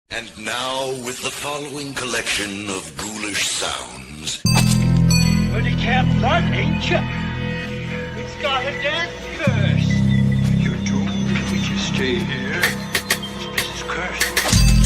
And now, with the following collection of ghoulish sounds. But you can't blood, ain't you? It's got a death curse. You're doomed if we just stay here. This place is cursed.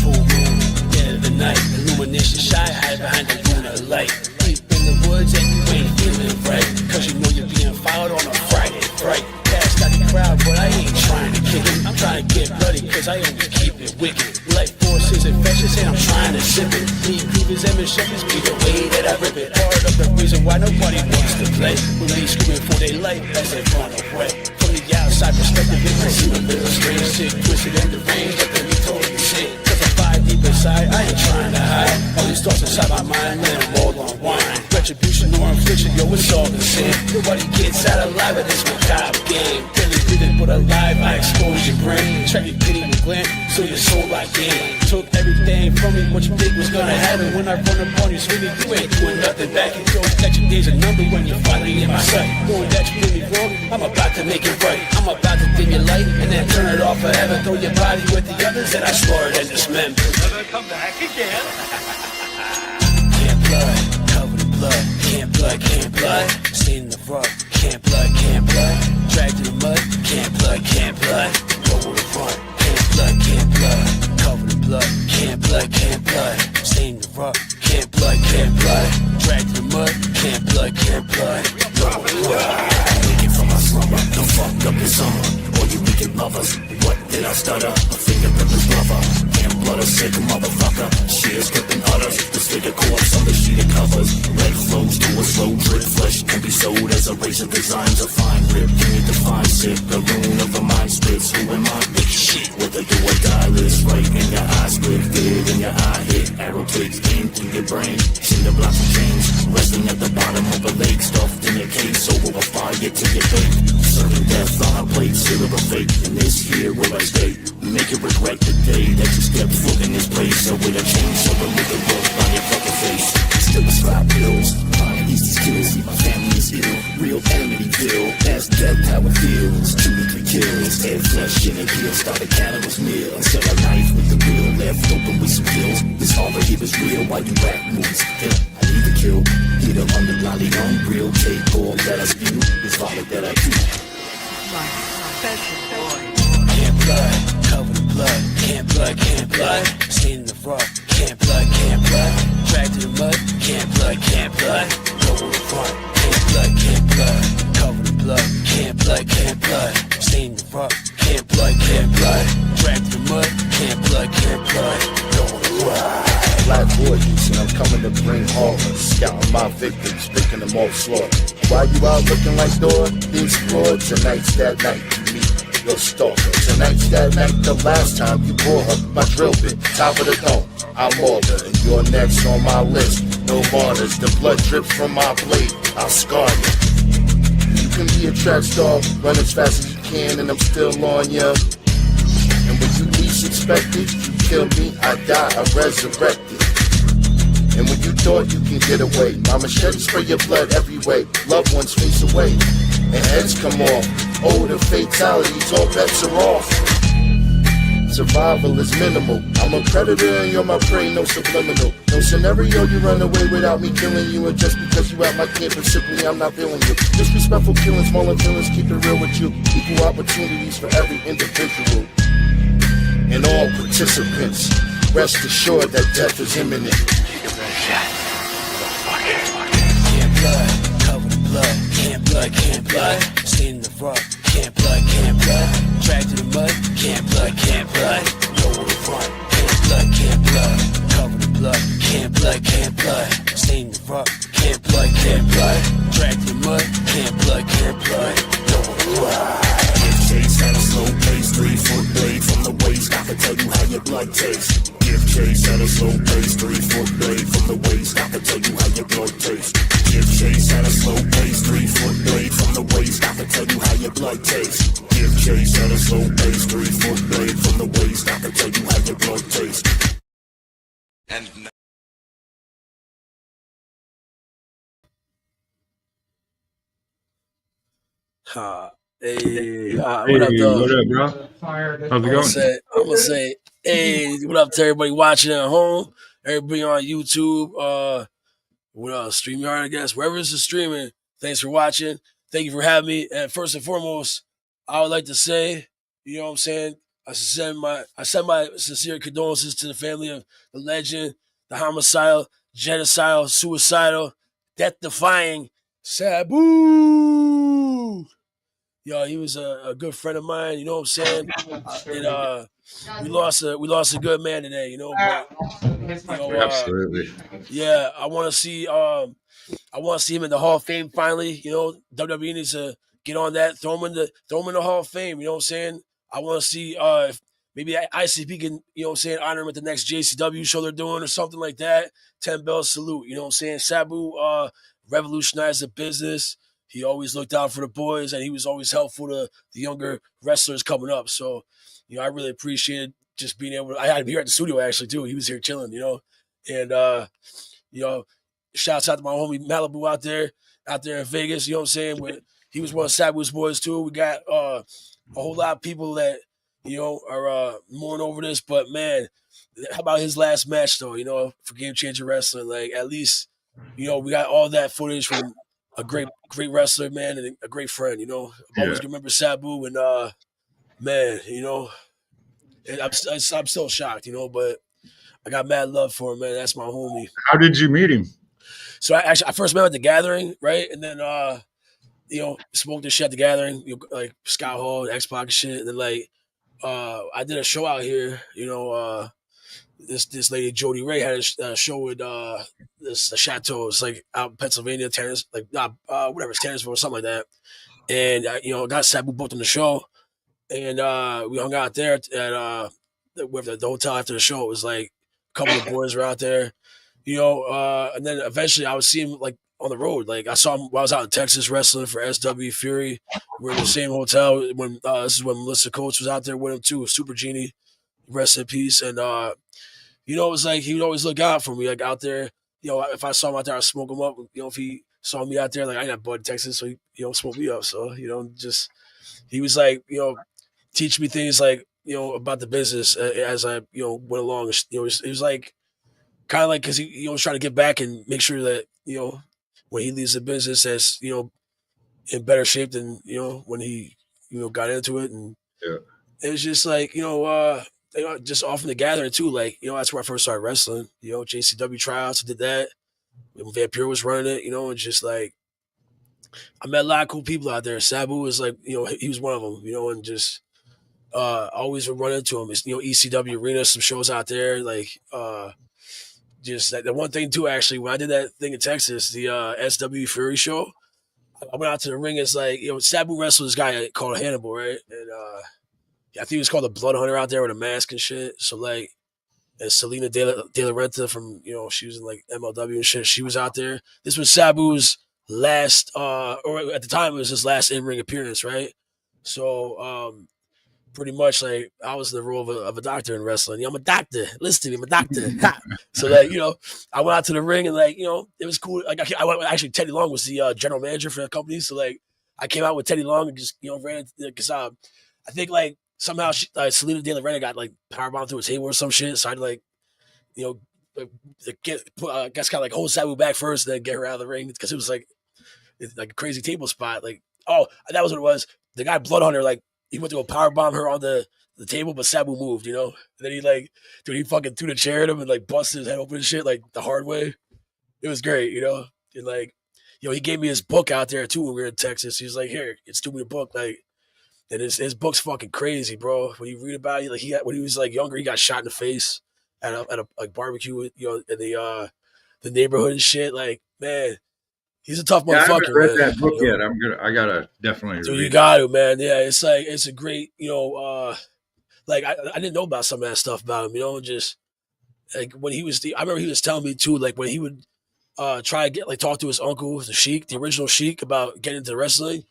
Full moon, dead of the night. Illumination shy, hide behind the lunar light. Deep in the woods and you ain't feeling right. Cause you know you're being fouled on a Friday, right? Past got the crowd, but I ain't trying to kick it. I'm trying to get bloody cause I always keep it wicked. Life force is infectious and I'm trying to sip it. Deep beavers and shepherds be the way that I rip it. Part of the reason why nobody wants to play. When they screaming for their life as they run away. From the outside perspective, it might seem a little strange. Shit twisted and deranged, but then we totally sick. Cause I'm fire deep inside, I ain't trying to hide. All these thoughts inside my mind, let them roll on wine. Retribution or infliction, yo, it's all the same. Nobody gets out alive of this macabre game. Barely breathing, but alive, I expose your brain. Track your pity with gland, so your soul locked in. Took everything from me, what you think was gonna happen. When I run up on you, sweetie, you ain't doing nothing back. And yo, that your days a number when you're finally in my sight. Knowing that you did me wrong, I'm about to make it right. I'm about to dim your light, and then turn it off forever. Throw your body with the others that I slaughtered and dismembered. Never come back again. Can't blood, cover the blood. Can't blood, can't blood. Stay in the rug. Can't blood, can't blood. Dragged in the mud. Can't blood, can't blood. Go with the front. Can't blood, can't blood. Cover the blood. Can't blood, can't blood. Stay in the rug. Can't blood, can't blood. Dragged in the mud. Can't blood, can't blood. Go with the front. Waking from my slumber, the fuck up in summer. All you wicked lovers, what did I stutter? A finger grip his brother. Can't blood a sick motherfucker. Shears clipping utters. Disfigure corpse on the sheet of covers. Red flows to a slow drip. Flesh can be sold as a razor designs a fine rip. Can you define sick? The rune of a mind spits. Who am I? Big shit. Whether do or die lives right in your eye split. Fitted in your eye hit. Arrow takes aim through your brain. Cinder blocks and chains. Resting at the bottom of a lake. Stuffed in a case over a fire to your bake. Serving death on a plate. Seal of a fate. In this here where I stay. Make you regret the day that you stepped foot in this place. So with a chain, so with a look on your fucking face. Still a slide pills. Mine eats these kills. See my family is ill. Real Amityville. That's death how it feels. 2 to 3 kills. Head flesh in a heel. Start a cannibal's meal. Sell a knife with the reel. Left open with some pills. This all I hear is real. While you rap movies still. I need to kill. Get up on the lolly on real. Take all that I spew. This vomit that I do. Can't blood, cover the blood. Can't blood, can't blood. Stay in the rug. Can't blood, can't blood. Drag to the mud. Can't blood, can't blood. Go with the front. Can't blood, can't blood. Cover the blood. Can't blood, can't blood. Stay in the rug. Can't blood, can't blood. Drag to the mud. Can't blood, can't blood. Go with the front. Black gorgeous, and I'm coming to bring horror. Scouting my victims, picking them off slaughter. While you out looking like Dora, the explorer, tonight's that night you meet your stalker. Tonight's that night, the last time you bore her. My drill bit, top of the dome, I'm older, and you're next on my list. No borders, the blood drips from my blade, I'll scar you. You can be a track star, run as fast as you can, and I'm still on ya. And when you least expect it, you kill me, I die, I resurrected. And when you thought you can get away, my machete spray your blood every way. Loved ones face away, and heads come off. Oh, the fatalities, all bets are off. Survival is minimal. I'm a predator and you're my prey, no subliminal. No scenario you run away without me killing you. And just because you at my campus, simply I'm not feeling you. Disrespectful killings, smaller feelings, keep it real with you. Equal opportunities for every individual. And all participants, rest assured that death is imminent. Can't blood, cover the blood. Can't blood, can't blood. Stay in the rug. Can't blood, can't blood. Drag to the mud. Can't blood, can't blood. Go with the front. Can't blood, can't blood. Cover the blood. Can't blood, can't blood. Stay in the rug. Can't blood, can't blood. Drag to the mud. Can't blood, can't blood. Go with the front. Chase at a slow pace, 3-foot blade from the waist. I can tell you how your blood tastes. Give chase at a slow pace, 3-foot blade from the waist. I can tell you how your blood tastes. Give chase at a slow pace, 3-foot blade from the waist. I can tell you how your blood tastes. Give chase at a slow pace, 3-foot blade from the waist. I can tell you how your blood tastes. And now, Hey, what up, dog? What up, bro? How's it going? I'm gonna say, Hey, what up to everybody watching at home? Everybody on YouTube. What else? StreamYard, I guess. Wherever this is streaming. Thanks for watching. Thank you for having me. And first and foremost, I would like to say, you know what I'm saying? I send my sincere condolences to the family of the legend, the homicidal, genocidal, suicidal, death-defying Sabu. Yo, he was a good friend of mine. You know what I'm saying? And we lost a good man today. You know, but Absolutely. yeah, I want to see him in the Hall of Fame finally. You know, WWE needs to get on that. Throw him in the Hall of Fame. You know what I'm saying? I want to see if maybe ICP can, you know what I'm saying, honor him at the next JCW show they're doing or something like that. 10 bell salute. You know what I'm saying? Sabu revolutionized the business. He always looked out for the boys, and he was always helpful to the younger wrestlers coming up. So, you know, I really appreciated just being able to. I had him here at the studio actually too. He was here chilling, you know, and you know, shouts out to my homie Malibu out there in Vegas. You know what I'm saying? He was one of Sabu's boys too. We got a whole lot of people that you know are mourning over this, but man, how about his last match though? You know, for Game Changer Wrestling, like at least you know we got all that footage from a great wrestler, man, and a great friend. You know, I'm always gonna remember Sabu, and man, you know, I'm still shocked, you know, but I got mad love for him, man. That's my homie. How did you meet him? So I first met him at the Gathering, right, and then you know, smoked this shit at the Gathering, you know, like Scott Hall, X-Pac and shit, and then like I did a show out here, you know. This lady Jody Ray had a show with the Chateau. It's like out in Pennsylvania, Terrence, like whatever, it's Tannersville or something like that. And you know, got Sabu booked on the show, and we hung out there at the hotel after the show. It was like a couple of boys were out there, you know, and then eventually I would see him like on the road. Like I saw him while I was out in Texas wrestling for SW Fury. We were in the same hotel when this is when Melissa Coates was out there with him too, Super Genie, rest in peace, and you know, it was like he would always look out for me, like out there. You know, if I saw him out there, I'd smoke him up. You know, if he saw me out there, like I ain't got bud in Texas, so he, you know, smoke me up. So, you know, just he was like, you know, teach me things like, you know, about the business as I, you know, went along. You know, it was like kind of like because he, you know, was trying to get back and make sure that, you know, when he leaves the business as, you know, in better shape than, you know, when he, you know, got into it. And it was just like, you know, just off in the Gathering too. Like, you know, that's where I first started wrestling. You know, JCW tryouts, I did that. When Vampire was running it, you know, and just like I met a lot of cool people out there. Sabu was like, you know, he was one of them, you know, and just always would run into him. It's, you know, ECW Arena, some shows out there. Like just like the one thing too, actually, when I did that thing in Texas, the SW Fury show, I went out to the ring. It's like, you know, Sabu wrestled this guy called Hannibal, right? And I think he was called the Blood Hunter out there with a mask and shit. So like, and Selena De La Renta from, you know, she was in like MLW and shit. She was out there. This was Sabu's last, or at the time it was his last in-ring appearance, right? So pretty much like I was in the role of a doctor in wrestling. You know, I'm a doctor. Listen to me, I'm a doctor. So like, you know, I went out to the ring and like, you know, it was cool. Like I went, actually Teddy Long was the general manager for the company. So like I came out with Teddy Long and just, you know, ran because I think like somehow Selena De La Renta got like powerbombed through a table or some shit. So I had to like, you know, guess kind of like hold Sabu back first, and then get her out of the ring because it was like a crazy table spot. Like, oh, that was what it was. The guy Blood Hunter, like he went to go powerbomb her on the table, but Sabu moved, you know. And then he like, dude, he fucking threw the chair at him and like busted his head open and shit like the hard way. It was great, you know. And like, you know, he gave me his book out there too when we were in Texas. He was like, here, it's to me a book, like. And his book's fucking crazy, bro. When you read about it, like when he was like younger, he got shot in the face at a like barbecue, with, you know, in the neighborhood and shit. Like, man, he's a tough motherfucker. I haven't read that book yet. I gotta definitely. So you got to, man. Yeah, it's like it's a great, you know, like I didn't know about some of that stuff about him, you know, just like when he was. I remember he was telling me too, like when he would try to get like talk to his uncle, the Sheik, the original Sheik, about getting into wrestling.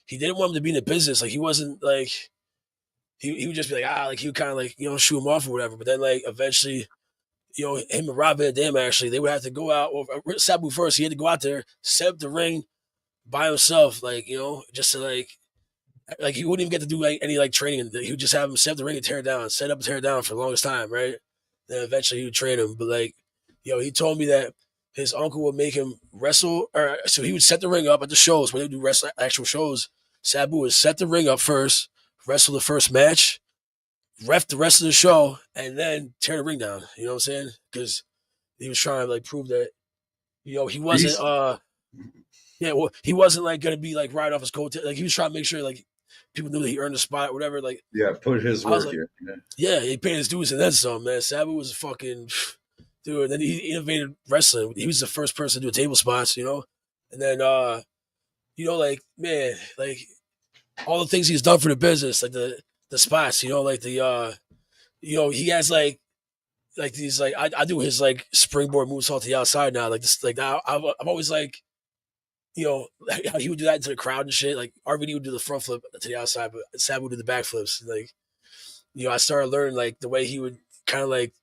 He didn't want him to be in the business. Like he wasn't like he would just be like like he would kind of like, you know, shoot him off or whatever. But then like eventually, you know, him and Rob Van Dam actually they would have to go out. Well, Sabu first, he had to go out there, set up the ring by himself, like, you know, just to like Like he wouldn't even get to do like any like training. He would just have him set up the ring and tear it down, set up and tear it down for the longest time, right? Then eventually he would train him. But like, he told me that his uncle would make him wrestle, or so he would set the ring up at the shows when they would do wrestle actual shows. Sabu would set the ring up first, wrestle the first match, ref the rest of the show, and then tear the ring down. You know what I'm saying? Because he was trying to like prove that he wasn't well, he wasn't like gonna be like right off his coattail. Like he was trying to make sure like people knew that he earned a spot or whatever. Like put his I was work like, in. yeah, he paid his dues and then some, man. Sabu was a fucking dude. And then he innovated wrestling. He was the first person to do table spots, And then like, man, like all the things he's done for the business, like the spots, like the he has like these like I do his like springboard moonsault to the outside now. Like this, like now I'm always like, how he would do that into the crowd and shit. Like RVD would do the front flip to the outside, but Sabu would do the back flips. Like, I started learning like the way he would kind of like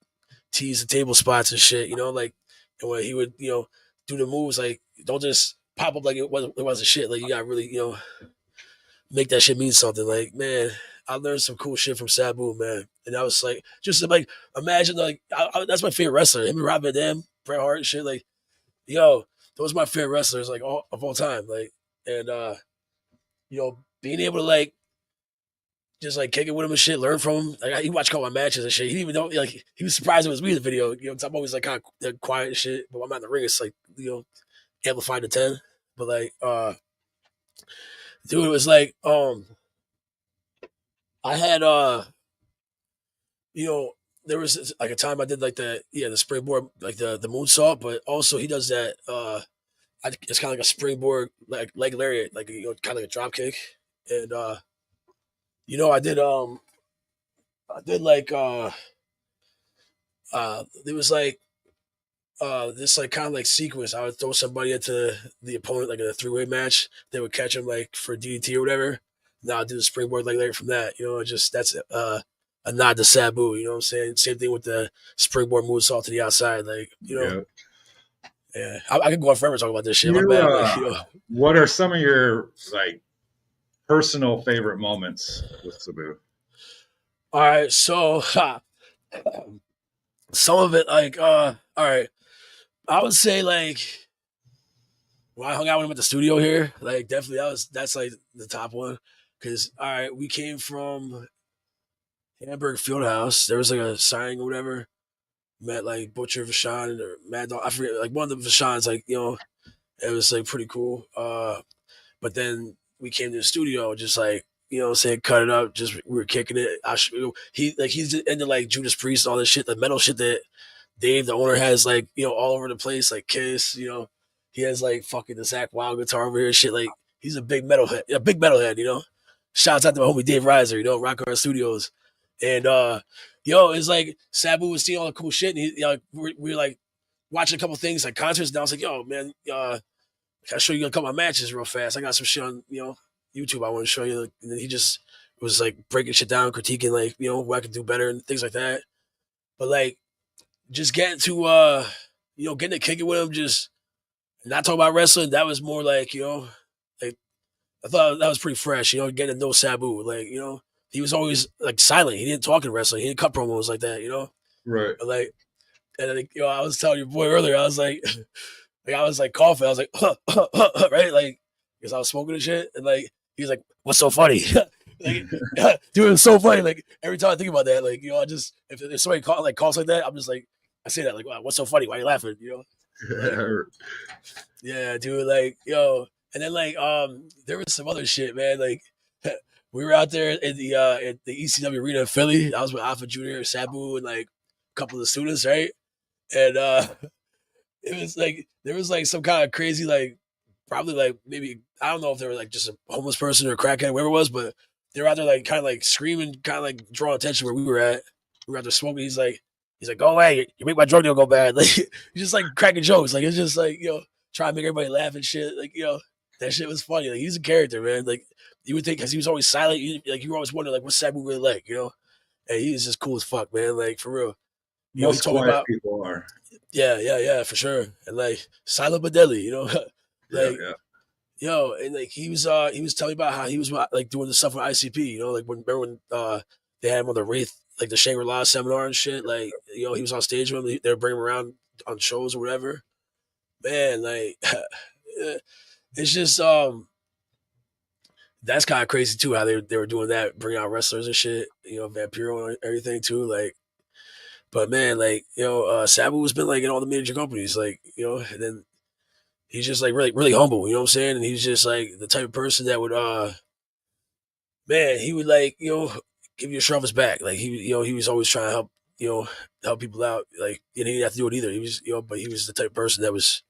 tease the table spots and shit, like, and when he would, do the moves, like don't just pop up like it wasn't shit. Like you gotta really, make that shit mean something. Like, man, I learned some cool shit from Sabu, man. And I was like, just like, imagine like, that's my favorite wrestler. Him and Rob Van Dam, Bret Hart and shit. Like, those are my favorite wrestlers, like of all time. Like, and being able to like just like kick it with him and shit, learn from him. Like he watched a couple of matches and shit. He didn't even know, like he was surprised it was me in the video. I'm always like kind of quiet and shit, but when I'm out in the ring, it's like amplified to 10. But like, dude, it was like I had there was like a time I did like the springboard, like the moonsault, but also he does that. It's kind of like a springboard, like leg lariat, like kind of like a drop kick, and I did like there was like this like kind of like sequence. I would throw somebody into the opponent like in a 3-way match. They would catch him like for DDT or whatever. Now I do the springboard leg lariat from that. That's a nod to Sabu, you know what I'm saying? Same thing with the springboard moonsault to the outside, like, Yeah, I could go on forever talking about this shit. What are some of your like personal favorite moments with Sabu? All right, so some of it, like, all right, I would say like when I hung out with him at the studio here, like definitely that's like the top one. Cause all right, we came from Hamburg Fieldhouse. There was like a signing or whatever. Met like Butcher Vachon or Mad Dog. I forget, like one of the Vachons, like, it was like pretty cool. But then we came to the studio, just like, saying cut it up. Just we were kicking it. He's into like Judas Priest and all this shit, the metal shit that Dave, the owner, has like, all over the place, like Kiss, he has like fucking the Zach Wild guitar over here, shit. Like he's a big metalhead, Shouts out to my homie Dave Reiser, Rock Hard Studios. And it's like Sabu was seeing all the cool shit, and he, we were like watching a couple things like concerts. And I was like, "Yo, man, can I show you a couple of matches real fast? I got some shit on YouTube I want to show you." And then he just was like breaking shit down, critiquing like what I could do better and things like that. But like just getting to getting to kick it with him, just not talk about wrestling. That was more like like I thought that was pretty fresh. Getting to know Sabu, like he was always like silent. He didn't talk in wrestling. He didn't cut promos like that, Right. But, like, and I think, I was telling your boy earlier, I was like, I was like coughing. I was like, right? Like, because I was smoking and shit. And like, he was like, "What's so funny?" Like, dude, it's so funny. Like, every time I think about that, like, I just, if somebody coughs like that, I'm just like, I say that, like, "Wow, what's so funny? Why are you laughing?" Like, yeah, dude, like, and then like, there was some other shit, man. Like, we were out there at the ECW arena in Philly. I was with Alpha Junior, Sabu, and like a couple of the students, right? And it was like there was like some kind of crazy, like probably like maybe I don't know if they were like just a homeless person or a crackhead, whatever it was, but they were out there like kind of like screaming, kind of like drawing attention where we were at. We were out there smoking. He's like, "Go away! You make my drug deal go bad." Like he's just like cracking jokes. Like it's just like trying to make everybody laugh and shit. Like that shit was funny. Like he's a character, man. Like you would think because he was always silent. You were always wondering like what's Sabu really like, And he was just cool as fuck, man. Like for real. Most quiet people are. Yeah, for sure. And like silent but deadly, like yo, and like he was telling me about how he was like doing the stuff with ICP. You know, like remember when they had him on the Wraith, like the Shangri-La seminar and shit. Like, you know, he was on stage with him. They were bringing him around on shows or whatever. Man, like it's just that's kind of crazy too how they were doing that, bringing out wrestlers and shit. You know, Vampiro and everything too. Like, but man, like, you know, Sabu has been like in all the major companies, like, you know, and then he's just like really humble. You know what I'm saying? And he's just like the type of person that would man, he would like, you know, give you a shove his back. Like he was always trying to help, you know, help people out. Like, and he didn't have to do it either. He was, you know, but he was the type of person that was,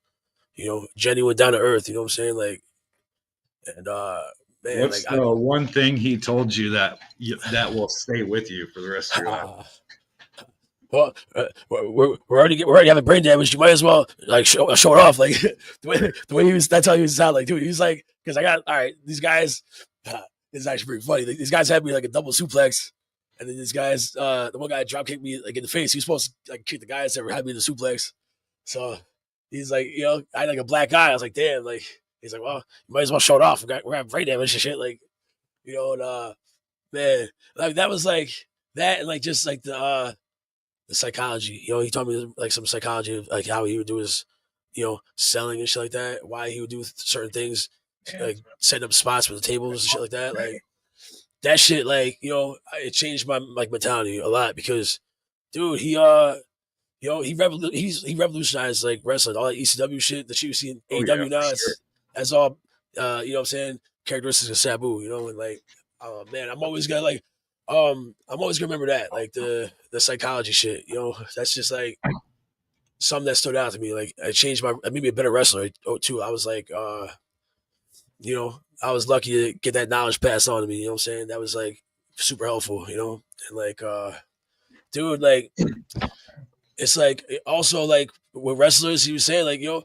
you know, genuine, down to earth. You know what I'm saying? Like, and man, What's like the one thing he told you that will stay with you for the rest of your life? Well, we're already having brain damage. You might as well like show it off. Like the way he was, that's how he was sound like, dude. He was like, because I got all right. These guys, it's actually pretty funny. These guys had me like a double suplex, and then these guys, the one guy drop kicked me like in the face. He was supposed to like kick the guys that had me in the suplex. So he's like, you know, I had like a black eye. I was like, damn. Like he's like, well, you might as well show it off. We're having brain damage and shit. Like, you know, and man, like that was like that, and like just like the psychology. You know, he taught me like some psychology of like how he would do his, you know, selling and shit like that. Why he would do certain things, like setting up spots for the tables and shit like that. Like that shit, like, you know, it changed my like mentality a lot because, dude, he you know, he revolutionized like wrestling, all that ECW shit that you see in AEW now. That's all, you know what I'm saying, characteristics of Sabu. You know, and like, man, I'm always gonna remember that, like the psychology shit. You know, that's just like something that stood out to me. Like, it changed it made me a better wrestler. Oh, too. I was like, you know, I was lucky to get that knowledge passed on to me. You know what I'm saying? That was like super helpful. You know, and like, dude, like, it's like also like with wrestlers, he was saying like, you know,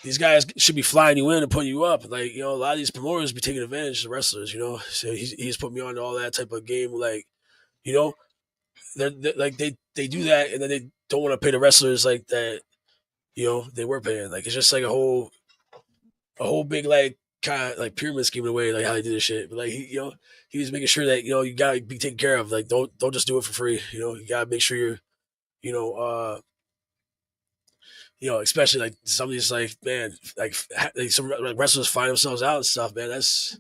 these guys should be flying you in and putting you up. Like, you know, a lot of these promoters be taking advantage of wrestlers, you know. So he's put me on to all that type of game. Like, you know, they're like they do that and then they don't want to pay the wrestlers like that, you know, they were paying. Like, it's just like a whole big like kind of like pyramid scheme in a way, like how they do this shit. But like you know, he was making sure that, you know, you gotta be taken care of. Like, don't just do it for free. You know, you gotta make sure you're, you know, especially like some of these like, man, like some like wrestlers find themselves out and stuff, man. That's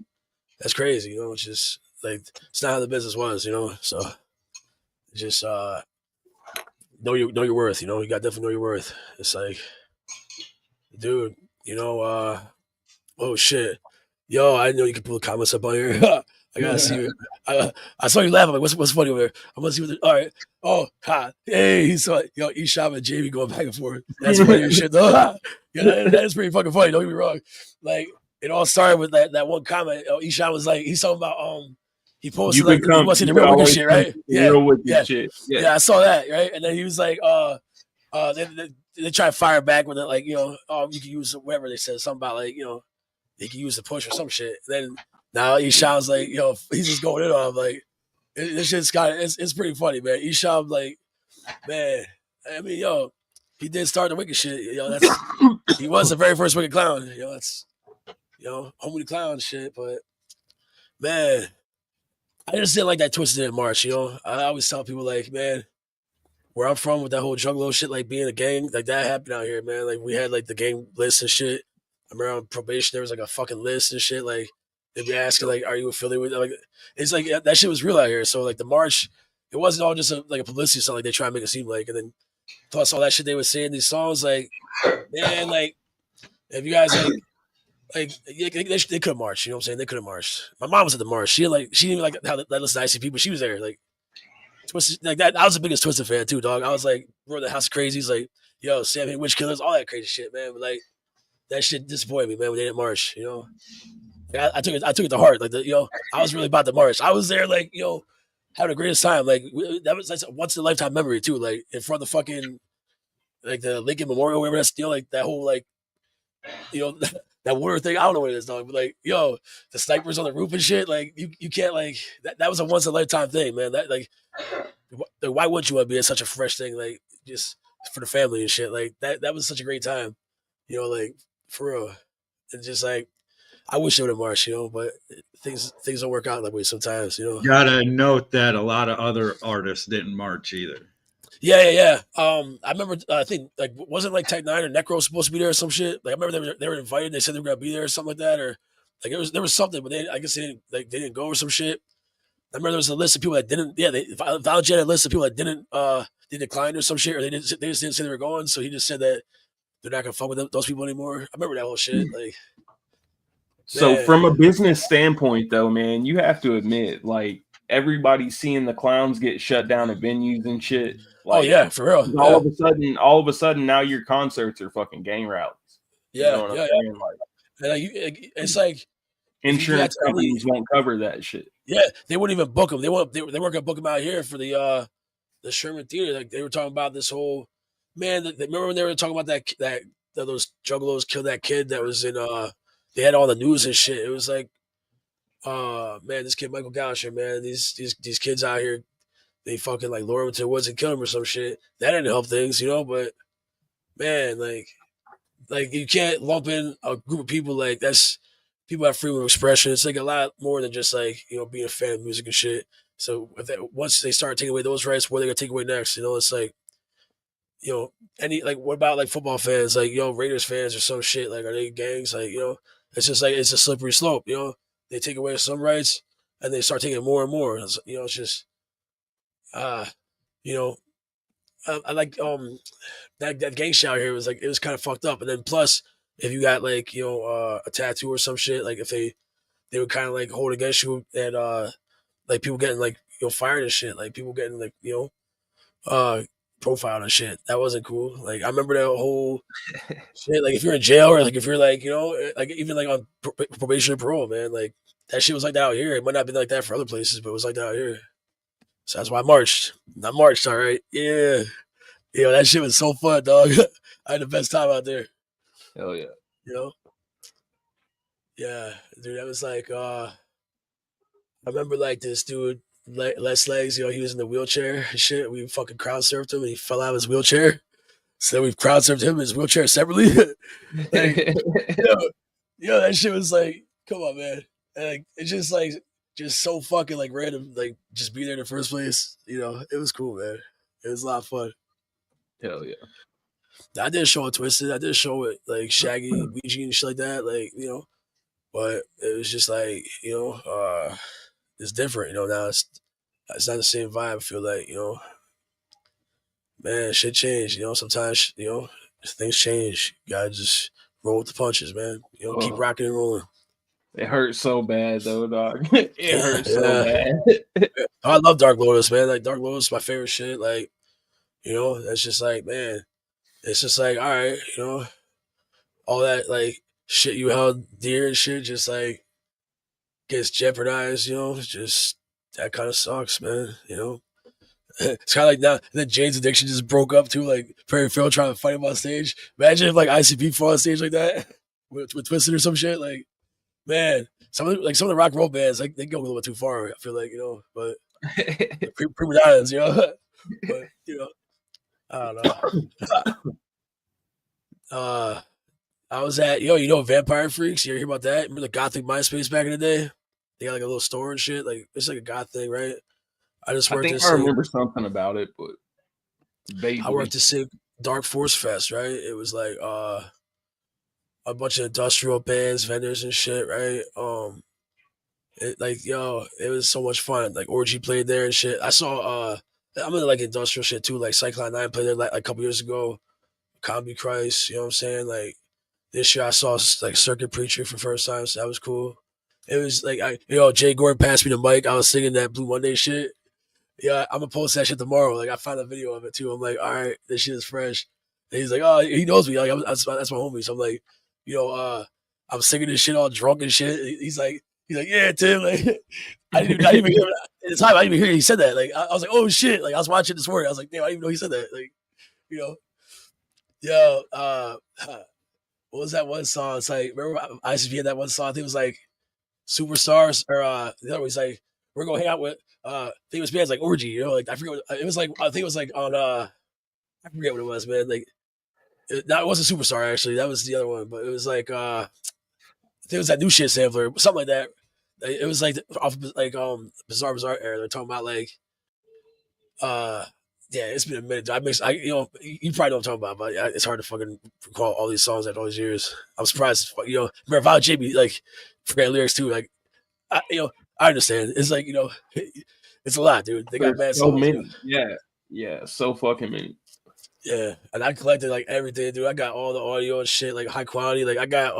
crazy, you know. It's just like it's not how the business was, you know. So just know your worth, you know. You got to definitely know your worth. It's like, dude, you know, oh shit, yo, I know you can pull the comments up on here. I gotta see it. I saw you laughing. Like, what's funny over there? I'm gonna see what. All right. Oh, ha. Hey, he saw yo, Isham and Jamie going back and forth. That's funny as shit, though. Yeah, that is pretty fucking funny. Don't get me wrong. Like, it all started with that one comment. Isham was like, he's talking about he posted like, he wants to see the real wicked shit, right? Yeah, shit. Yeah, I saw that, right? And then he was like, they try to fire back with it, like, you know, you can use whatever they said, something about like, you know, you can use the push or some shit. Then now Isham's like, yo, he's just going in on him. Like, this shit's it's pretty funny, man. Isham, like, man, I mean, yo, he did start the wicked shit. You know, he was the very first wicked clown. You know, that's, you know, homely clown shit. But man, I just didn't like that twisted in March. You know, I always tell people like, man, where I'm from with that whole juggalo shit, like being a gang, like that happened out here, man. Like, we had like the gang list and shit. I remember on probation there was like a fucking list and shit. Like, they'd be asking like, "Are you affiliated with?" Like, it's like that shit was real out here. So like the march, it wasn't all just like a publicity stuff like they try to make it seem like. And then plus all that shit they would say in these songs, like, man, like if you guys like they could have marched. You know what I'm saying? They could have marched. My mom was at the march. She didn't even like how that listen to ICP, but she was there. Like, Twisted, like that. I was the biggest Twisted fan too, dog. I was like, bro, the House of Crazies, like, yo, Sam Hain Witch Killers, all that crazy shit, man. But like, that shit disappointed me, man, when they didn't march. You know. I took it to heart. Like, you know, I was really about the march. I was there, like, you know, having the greatest time. Like, that's a once in a lifetime memory too. Like, in front of the fucking, like, the Lincoln Memorial, wherever that's, you know, like that whole, like, you know, that water thing. I don't know what it is, dog. But like, yo, the snipers on the roof and shit. Like, you can't, like, that was a once in a lifetime thing, man. That, like, why wouldn't you want to be at such a fresh thing, like, just for the family and shit? Like, that was such a great time, you know, like, for real. And just like, I wish it would have marched, but things don't work out that way sometimes. Gotta note that a lot of other artists didn't march either. Yeah. I remember. I think like wasn't like Tech Nine or Necro supposed to be there or some shit. Like I remember they were invited. They said they were gonna be there or something like that, or like there was something, but I guess they didn't go or some shit. I remember there was a list of people that didn't. Yeah, Valjet had a list of people that didn't. They declined or some shit, or they just didn't say they were going. So he just said that they're not gonna fuck with those people anymore. I remember that whole shit. Like, So man. from a business standpoint, though, man, you have to admit, like everybody's seeing the clowns get shut down at venues and shit. Like, oh yeah, for real. All of a sudden, now your concerts are fucking gang rallies. You know what I'm saying? Like, and it's like insurance companies won't cover that shit. Yeah, they wouldn't even book them. They weren't gonna book them out here for the Sherman Theater. Like they were talking about this whole man. Remember when they were talking about that those juggalos killed that kid that was in they had all the news and shit. It was like, man, this kid Michael Gauscher, man, these kids out here, they fucking like lure him to the woods and kill him or some shit. That didn't help things, but man, like you can't lump in a group of people like that's. People have freedom of expression. It's like a lot more than just like being a fan of music and shit. So once they start taking away those rights, what are they gonna take away next? It's like what about like football fans, like Raiders fans or some shit? Like are they gangs? Like it's just like it's a slippery slope. They take away some rights and they start taking more and more. It's just I like that gang shout here was like it was kind of fucked up, and then plus. If you got like a tattoo or some shit, like if they would kind of like hold against you and like people getting like fired and shit, like people getting like profiled and shit. That wasn't cool. Like I remember that whole shit. Like if you're in jail or like if you're like like even like on probation or parole, man, like that shit was like that out here. It might not have been like that for other places, but it was like that out here. So that's why I marched. I marched, all right. Yeah, that shit was so fun, dog. I had the best time out there. Hell yeah. Yeah, dude, that was like I remember like this dude Les Legs, he was in the wheelchair and shit. We fucking crowd surfed him and he fell out of his wheelchair. So we crowd surfed him in his wheelchair separately. Like, that shit was like, come on, man. And like it's just so fucking like random, like just be there in the first place. It was cool, man. It was a lot of fun. Hell yeah. I did a show on Twisted. I did a show with like Shaggy, Ouija, and shit like that. Like, but it was just like, it's different. Now it's not the same vibe. I feel like, man, shit changed. Sometimes, things change. You gotta just roll with the punches, man. Keep rocking and rolling. It hurts so bad though, dog. It hurts so bad. I love Dark Lotus, man. Like Dark Lotus is my favorite shit. Like, that's just like, man. It's just like, all right, all that like shit you held dear and shit just like gets jeopardized, just that kind of sucks, man. It's kind of like now, and then Jane's Addiction just broke up too, like Perry Farrell trying to fight him on stage. Imagine if like ICP fought on stage like that with Twisted or some shit. Like, man, some of the rock and roll bands, like they go a little bit too far, I feel like, but prima donnas, but I don't know. I was at Vampire Freaks. You ever hear about that? Remember the Gothic MySpace back in the day? They got like a little store and shit. Like it's like a goth thing, right? I remember something about it, but I worked to see Dark Force Fest, right? It was like a bunch of industrial bands, vendors and shit, right? It was so much fun. Like Orgy played there and shit. I saw I'm into like industrial shit too. Like Cyclone 9 played there like a couple years ago. Combi Christ, you know what I'm saying? Like this year I saw like Circuit Preacher for the first time, so that was cool. It was like Jay Gordon passed me the mic. I was singing that Blue Monday shit. Yeah, I'm gonna post that shit tomorrow. Like I found a video of it too. I'm like, all right, this shit is fresh. And he's like, oh, he knows me. Like that's my homie. So I'm like, I'm singing this shit all drunk and shit. He's like, yeah, Tim. Like, I didn't even hear it. At the time. I didn't even hear he said that. Like, I was like, oh shit. Like, I was watching this morning. I was like, damn, I didn't even know he said that. Like, what was that one song? It's like, remember ICP had that one song? I think it was like Superstars, or the other one was like, we're gonna hang out with I think it was bands like Orgy. Like I forget. It was like I think it was like on I forget what it was, man. Like it wasn't Superstar actually. That was the other one, but it was like think it was that new shit sampler, something like that. Like, it was like off like Bizarre era. They're talking about like yeah, it's been a minute. You probably know what I'm talking about, but it's hard to fucking recall all these songs after all these years. I'm surprised, remember Val Jamie like forget lyrics too. Like, I understand. It's like it's a lot, dude. They got mad so songs. many. Yeah, so fucking many. Yeah, and I collected like everything, dude. I got all the audio and shit, like high quality. Like I got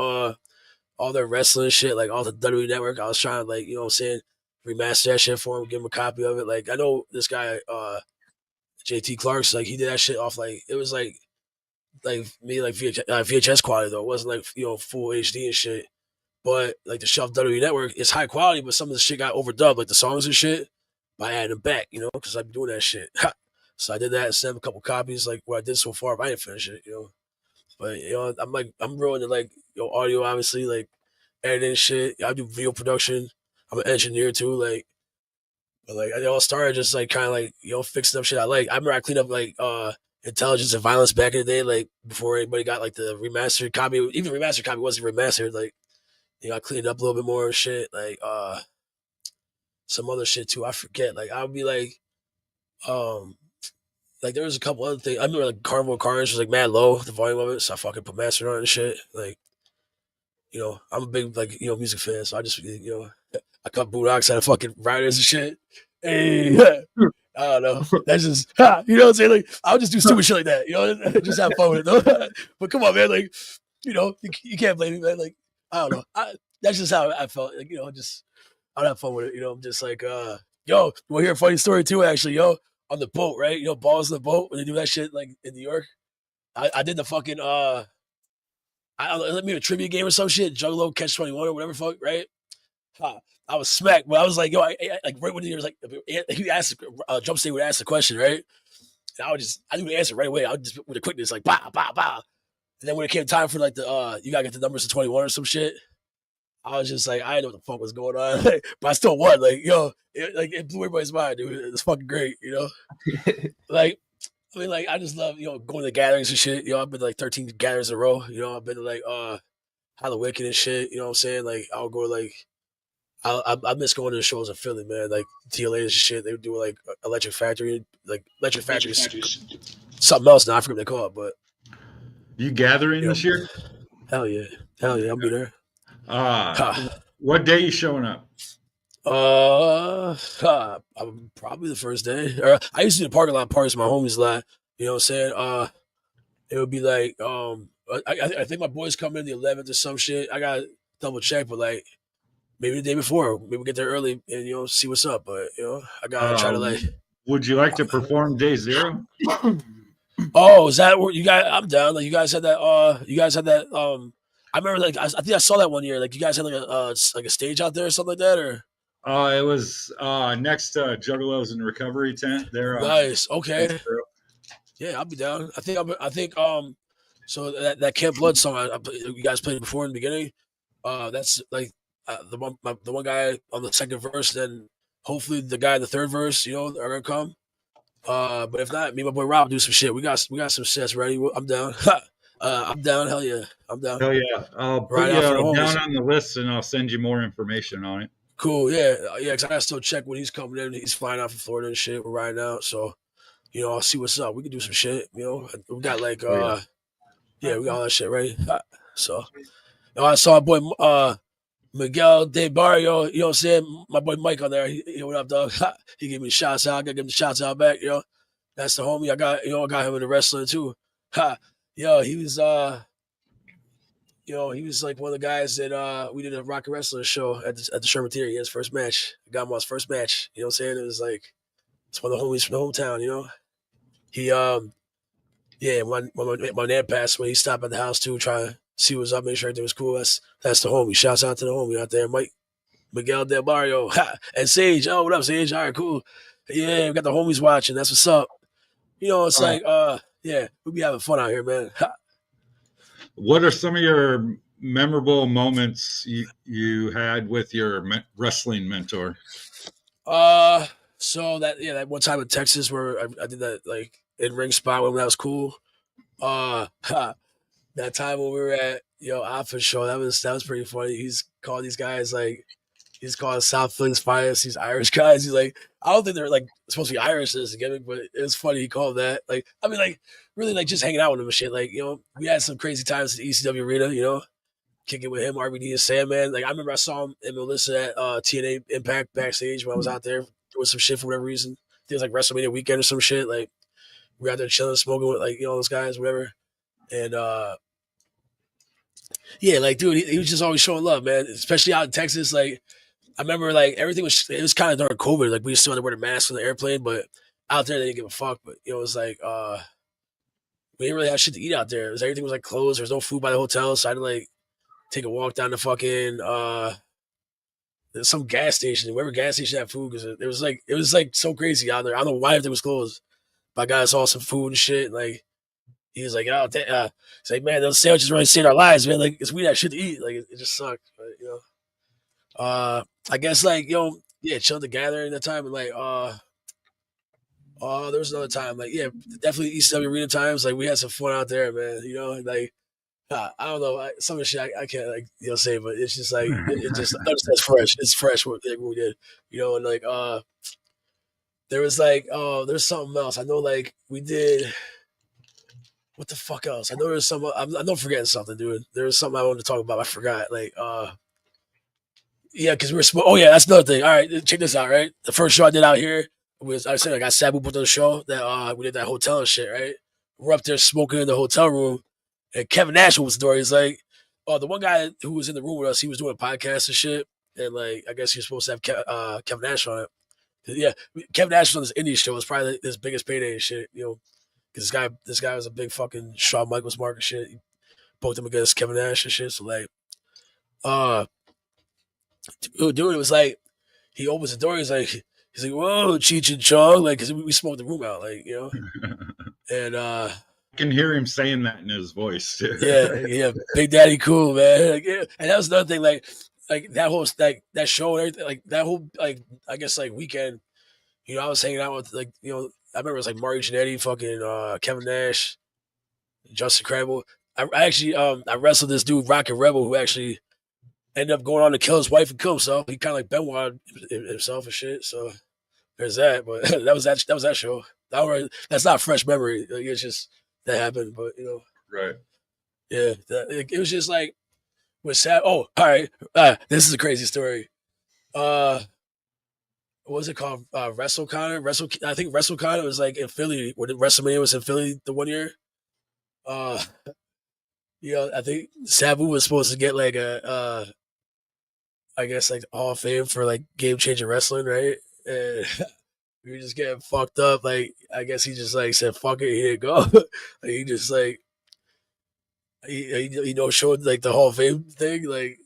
all their wrestling shit, like all the WWE Network. I was trying to like, what I'm saying, remaster that shit for him, give him a copy of it. Like I know this guy, JT Clark's, like he did that shit off like it was like me like VHS quality though. It wasn't like full HD and shit. But like the Shelf WWE Network, it's high quality, but some of the shit got overdubbed, like the songs and shit, by adding them back, because I've been doing that shit. So I did that and sent him a couple copies, like what I did so far, but I didn't finish it, But I'm real into like audio, obviously, like editing shit. I do video production. I'm an engineer too, like. But like it all started just like kind of like fixing up shit I like. I remember I cleaned up like Intelligence and Violence back in the day, like before anybody got like the remastered copy. Even remastered copy wasn't remastered. Like I cleaned up a little bit more shit, like some other shit too. I forget. Like I would be like there was a couple other things. I remember like Carnival Carnage was like mad low, the volume of it, so I fucking put master on it and shit. Like, I'm a big like music fan, so I just I cut Boondocks out of fucking writers and shit. Hey, I don't know. That's just you know what I'm saying? Like I'll just do stupid shit like that. Just have fun with it though. But come on, man, like you can't blame me, man. Like I don't know. That's just how I felt. Like just I'll have fun with it. I'm just like yo, we'll hear a funny story too. Actually, on the boat, right? Balls in the boat when they do that shit like in New York. I did the fucking I don't know, let me a trivia game or some shit, Juggalo Catch 21 or whatever fuck, right? I was smacked, but I was like, yo, I like right when he was like, he asked, Jump State would ask the question, right? And I knew the answer right away. I would just with the quickness, like, bah, bah, bah. And then when it came time for like the, you gotta get the numbers to 21 or some shit, I was just like, I didn't know what the fuck was going on, but I still won. Like, it blew everybody's mind, dude. It's fucking great, Like, I mean, like, I just love, going to gatherings and shit. I've been to like 13 gatherings in a row. I've been to like, Halloween and shit. You know what I'm saying? Like, I'll go like, I miss going to the shows in Philly, man. Like TLAs and shit. They would do like Electric Factory, something else now. I forget what they call it, but you gathering this year? Hell yeah, I'll be there. What day you showing up? Probably the first day. Or I used to do the parking lot parties. My homies lot. You know what I'm saying? It would be like I think my boys come in the 11th or some shit. I gotta double check, but like maybe the day before, maybe get there early and see what's up. But I gotta try to like. Would you like to perform day 0? Oh, is that what you guys? I'm down. Like you guys had that. You guys had that. I remember like I think I saw that one year. Like you guys had like a stage out there or something like that, or. It was next to Juggalos in Recovery tent. There. Nice. Okay. Yeah, I'll be down. I think. So that Camp Blood song you guys played before in the beginning. That's like the one guy on the second verse. Then hopefully the guy in the third verse, are gonna come. But if not, me and my boy Rob do some shit. We got some sets ready. I'm down. I'm down. Hell yeah, I'm down. Hell yeah. I'll put you down on the list and I'll send you more information on it. Cool. Yeah. Because I gotta still check when he's coming in. He's flying out from Florida and shit. We're riding out, so I'll see what's up. We can do some shit. We got like we got all that shit ready. So I saw my boy Miguel De Barrio. You know what I'm saying? My boy Mike on there. He what up, dog? He gave me the shots out. I gotta give him the shots out back. That's the homie. I got him in the wrestling too. He was he was like one of the guys that we did a rock and wrestling show at the Sherman Theater. He had his first match. I got him on his first match. You know what I'm saying? It was like it's one of the homies from the hometown. He when my dad passed away, he stopped at the house too, trying to see what's up, make sure everything was cool. That's the homie. Shouts out to the homie out there, Miguel Del Barrio. And Sage. Oh, what up, Sage? All right, cool. Yeah, we got the homies watching. That's what's up. It's like we be having fun out here, man. What are some of your memorable moments you had with your wrestling mentor? So that one time in Texas where I did that like in ring spot when that was cool. that time when we were at Alpha Show, that was pretty funny. He's called these guys like he's called South Philly's finest. These Irish guys. He's like, I don't think they're like supposed to be Irish in this gimmick, but it was funny. He called that like, I mean, like really like just hanging out with him and shit. Like we had some crazy times at the ECW arena. Kicking with him, RVD and Sandman. Like I remember I saw him and Melissa at TNA Impact backstage when I was out there doing some shit for whatever reason. I think it was like WrestleMania weekend or some shit. Like we were out there chilling, smoking with like those guys, whatever. And yeah, like dude, he was just always showing love, man. Especially out in Texas. Like I remember, like everything was kind of during COVID. Like we still had to wear the mask on the airplane, but out there they didn't give a fuck. But it was like we didn't really have shit to eat out there. Everything was like closed. There was no food by the hotel, so I had to like take a walk down to fucking some gas station, wherever gas station had food, because it was like so crazy out there. I don't know why everything was closed. But I got us all some food and shit. And, like he was like, "Oh, he's like, man, those sandwiches really saved our lives, man. Like, we had shit to eat. Like, it just sucked." But I guess like yeah, chilled the gathering that time, and like there was another time, like yeah, definitely ECW arena times. Like we had some fun out there, man. Like. I don't know. Some of the shit I can't like say, but it's just like it just that's fresh. It's fresh what we did, and like there was like there's something else. I know like we did. What the fuck else? I know there's some. I'm not forgetting something, dude. There was something I wanted to talk about. I forgot. Like yeah, because we were. Oh yeah, that's another thing. All right, check this out. Right, the first show I did out here was I said I got Sabu put on the show that we did that hotel and shit. Right, we're up there smoking in the hotel room. And Kevin Nash was the story. He's like, the one guy who was in the room with us, he was doing a podcast and shit. And like, I guess he was supposed to have Kevin Nash on it. Yeah, Kevin Nash was on this indie show. It was probably his biggest payday and shit. Because this guy was a big fucking Shawn Michaels mark and shit. He poked him against Kevin Nash and shit. So like, dude, it was like he opens the door. He's like, "Whoa, Cheech and Chong," like, because we smoked the room out, like and. I can hear him saying that in his voice too. yeah, Big Daddy Cool, man. Like, yeah. And that was another thing, like that whole that show and everything, like that whole I guess like weekend. I was hanging out with I remember it was like Mario Jannetty, fucking Kevin Nash, Justin Credible. I actually I wrestled this dude Rocket Rebel who actually ended up going on to kill his wife and kill himself. He kind of like Benoit himself and shit. So there's that. But that was that show. That's not fresh memory. Like, it's just. That happened, but right? Yeah, it was just like with Sad. Oh, all right, this is a crazy story. What was it called? WrestleCon. I think WrestleCon was like in Philly when WrestleMania was in Philly the one year. I think Sabu was supposed to get like a, I guess like Hall of Fame for like Game Changer Wrestling, right? And we were just getting fucked up. Like, I guess he just like said, "Fuck it," he didn't go. Like, he just like he showed like the Hall of Fame thing. Like,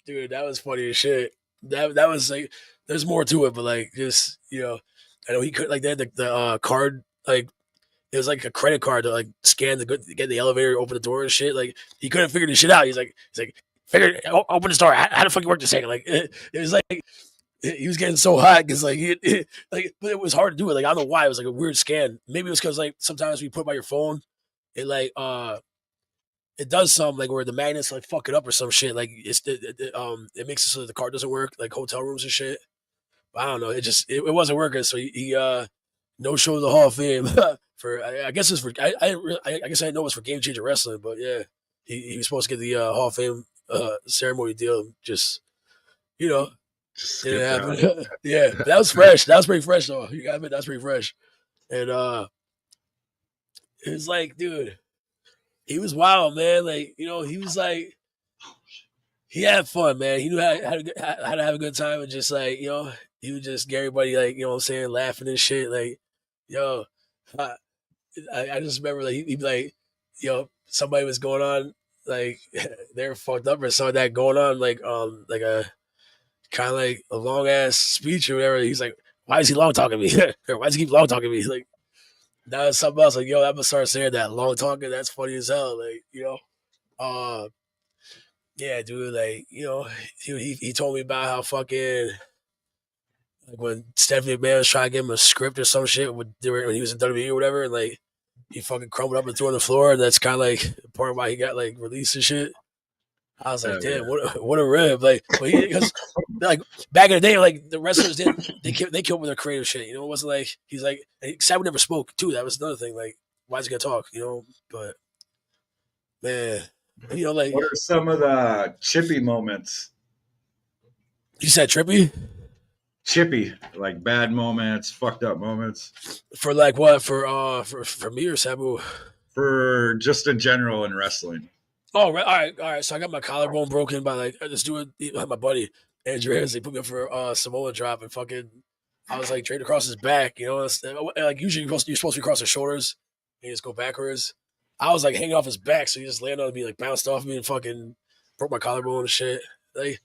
dude, that was funny as shit. That was like, there's more to it, but like just I know he could like they had the card, like it was like a credit card to like scan get the elevator, open the door and shit. Like he couldn't figure this shit out. He's like figure open this door. How the fuck you work this thing? Like it was like. He was getting so hot because but it was hard to do it. Like I don't know why it was like a weird scan. Maybe it was because like sometimes when you put it by your phone, it like it does something like where the magnets like fuck it up or some shit. Like it makes it so that the card doesn't work, like hotel rooms and shit. But I don't know. It wasn't working, so he no show the Hall of Fame for I guess it's for I guess I know it's for Game Changer Wrestling, but yeah, he was supposed to get the Hall of Fame ceremony deal. Just didn't happen. Yeah, that was fresh. That was pretty fresh though. You got to admit that's pretty fresh. And it was like, dude, he was wild, man. Like he was like, he had fun, man. He knew how to have a good time and just like he would just get everybody like what I'm saying, laughing and shit. Like I just remember like he'd be like somebody was going on like they were fucked up or something like that going on like a kind of like a long ass speech or whatever. He's like, "Why is he long talking to me? Or why does he keep long talking to me?" Like that was something else. Like I'm gonna start saying that long talking. That's funny as hell. Like yeah, dude. Like he told me about how fucking like when Stephanie McMahon was trying to give him a script or some shit when he was in WWE or whatever, and like he fucking crumbled up and threw on the floor, and that's kind of like part of why he got like released and shit. I was like, Oh, damn, what a rib! Like, because like back in the day, like the wrestlers they killed with their creative shit. You know, it wasn't like he's like Sabu never spoke too. That was another thing. Like, why is he gonna talk? You know, but man, you know, like What are some of the chippy moments? you said, Trippy Chippy, like bad moments, fucked up moments for like what for me or Sabu? for just in general in wrestling. Oh, right, all right. So I got my collarbone broken by like this dude, my buddy Andrew Hensley put me up for Samoa drop and fucking. I was like straight across his back, you know. Like usually you're supposed to be across his shoulders, and you just go backwards. I was like hanging off his back, so he just landed on me, like bounced off me, and fucking broke my collarbone and shit. Like,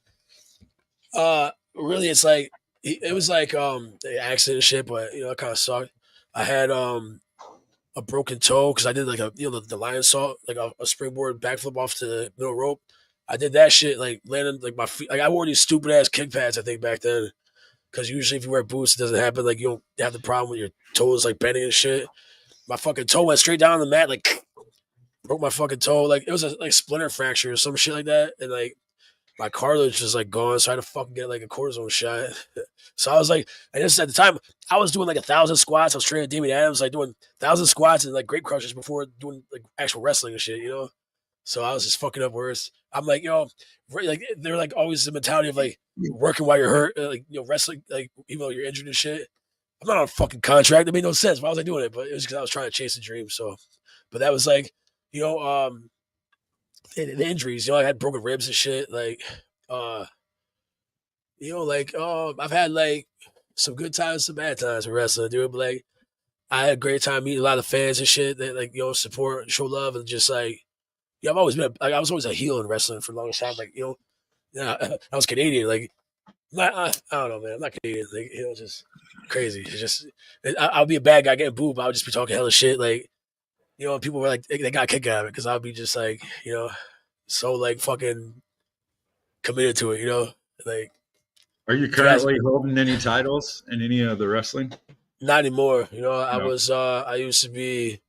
really, it's like it was like an accident and shit, but you know, it kind of sucked. I had a broken toe because I did like the lion salt, like a springboard backflip off to the middle rope. I did that shit, like landing like my feet. Like I wore these stupid ass kick pads, I think back then, because usually if you wear boots, it doesn't happen. Like you don't have the problem with your toes like bending and shit. My fucking toe went straight down on the mat, like broke my fucking toe. Like it was a like splinter fracture or some shit like that, and like my cartilage was like gone, so I had to fucking get like a cortisone shot. So I was like, and this at the time I was doing like 1,000 squats. I was training Damian Adams, like doing 1,000 squats and like grape crushes before doing like actual wrestling and shit, you know. So I was just fucking up worse. I'm like, yo, like they're like always the mentality of like working while you're hurt, like you know, wrestling, like even though you're injured and shit. I'm not on a fucking contract. It made no sense. Why was I doing it? But it was because I was trying to chase a dream. So, but that was like, you know, the injuries. You know, I had broken ribs and shit. Like, you know, like I've had like some good times, some bad times with wrestling, dude. But like, I had a great time meeting a lot of fans and shit that like you know support, show love, and just like, yeah, I've always been like I was always a heel in wrestling for the longest time. Like, you know, yeah, I was Canadian. Like, I don't know, man. I'm not Canadian. Like, you know, just crazy. It's just I'll be a bad guy getting booed, but I'll just be talking hella shit. Like, you know, people were like they got a kick out of it because I'll be just like, you know, so like fucking committed to it. You know, like. Are you currently holding any titles in any of the wrestling? Not anymore. You know, I used to be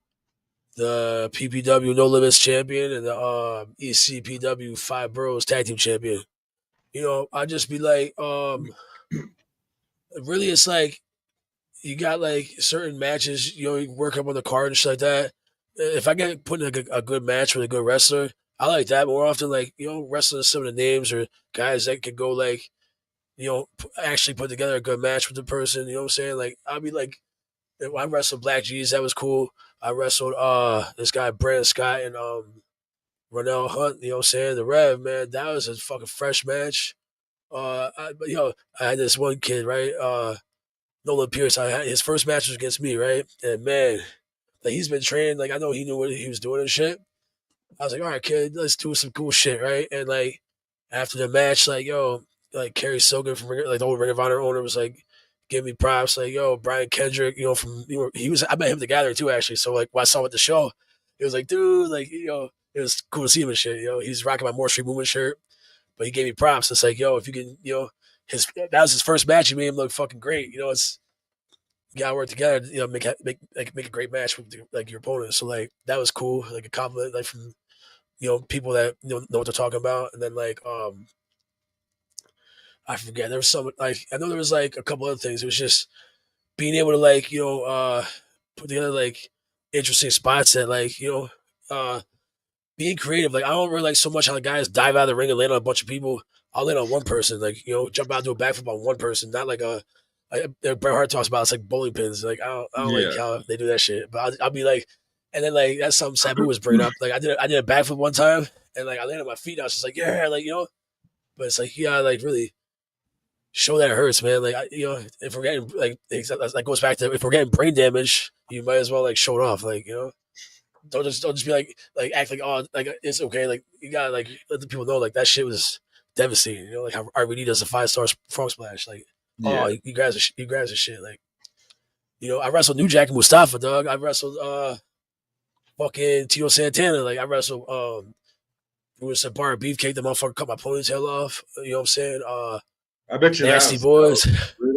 the PPW No Limits champion and the ECPW Five Boroughs tag team champion. You know, I just be like, really, it's like you got like certain matches, you know, you work up on the card and shit like that. If I get put in a good match with a good wrestler, I like that more often. Like, you know, wrestling some of the names or guys that could go like, you know, actually put together a good match with the person. You know what I'm saying? Like, I'd be like, I wrestled Black G's, that was cool. I wrestled this guy Brandon Scott and Ronell Hunt. You know what I'm saying? The Rev, man, that was a fucking fresh match. I had this one kid, right? Nolan Pierce. His first match was against me, right? And man, like he's been training. Like I know he knew what he was doing and shit. I was like, all right, kid, let's do some cool shit, right? And like after the match, like yo. Like Kerry Silgan from like the old Ring of Honor owner was like give me props, like yo Brian Kendrick, you know I met him at the Gathering too actually. So like when I saw him at the show, it was like dude, like you know it was cool to see him and shit. You know he's rocking my More Street Movement shirt, but he gave me props. It's like yo if you can you know that was his first match. You made him look fucking great. You know it's you gotta work together. You know make a great match with like your opponent. So like that was cool, like a compliment like from you know people that you know what they're talking about, and then like I forget. There was some like I know there was like a couple other things. It was just being able to like you know put together like interesting spots that like you know being creative. Like I don't really like so much how the guys dive out of the ring and land on a bunch of people. I'll land on one person. Like you know jump out and do a backflip on one person, not like a. Like Bret Hart talks about it's like bowling pins. Like I don't like how they do that shit. But I'll be like, and then like that's something Sabu was bringing up. Like I did a backflip one time and like I landed on my feet. And I was just like yeah, like you know. But it's like you gotta like really. Show that it hurts, man. Like you know, if we're getting like that goes back to if we're getting brain damage, you might as well like show it off. Like you know, don't just be like act like oh like it's okay. Like you gotta like let the people know like that shit was devastating. You know, like how RVD does a 5-star frog splash. Like oh you guys are shit. Like you know, I wrestled New Jack and Mustafa, dog. I wrestled fucking Tito Santana. Like I wrestled it was a bar of beefcake. The motherfucker cut my ponytail off. You know what I'm saying? I bet you Nasty Boys.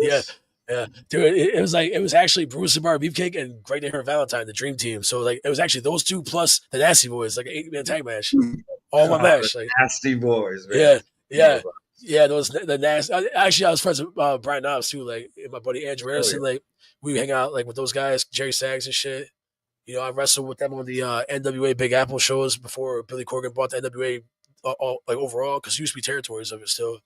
Yeah. Yeah, dude, it was actually Bruce the Bar Beefcake and Great Day for Valentine, the Dream Team. So like it was actually those two plus the Nasty Boys, like an 8-man tag match, all one match. Like Nasty boys, man. yeah, yeah, yeah. Those the Nasty. Actually, I was friends with Brian Knobs too. Like and my buddy Andrew Anderson. Like we hang out like with those guys, Jerry Sags and shit. You know, I wrestled with them on the NWA Big Apple shows before Billy Corgan bought the NWA like overall because it used to be territories of it still.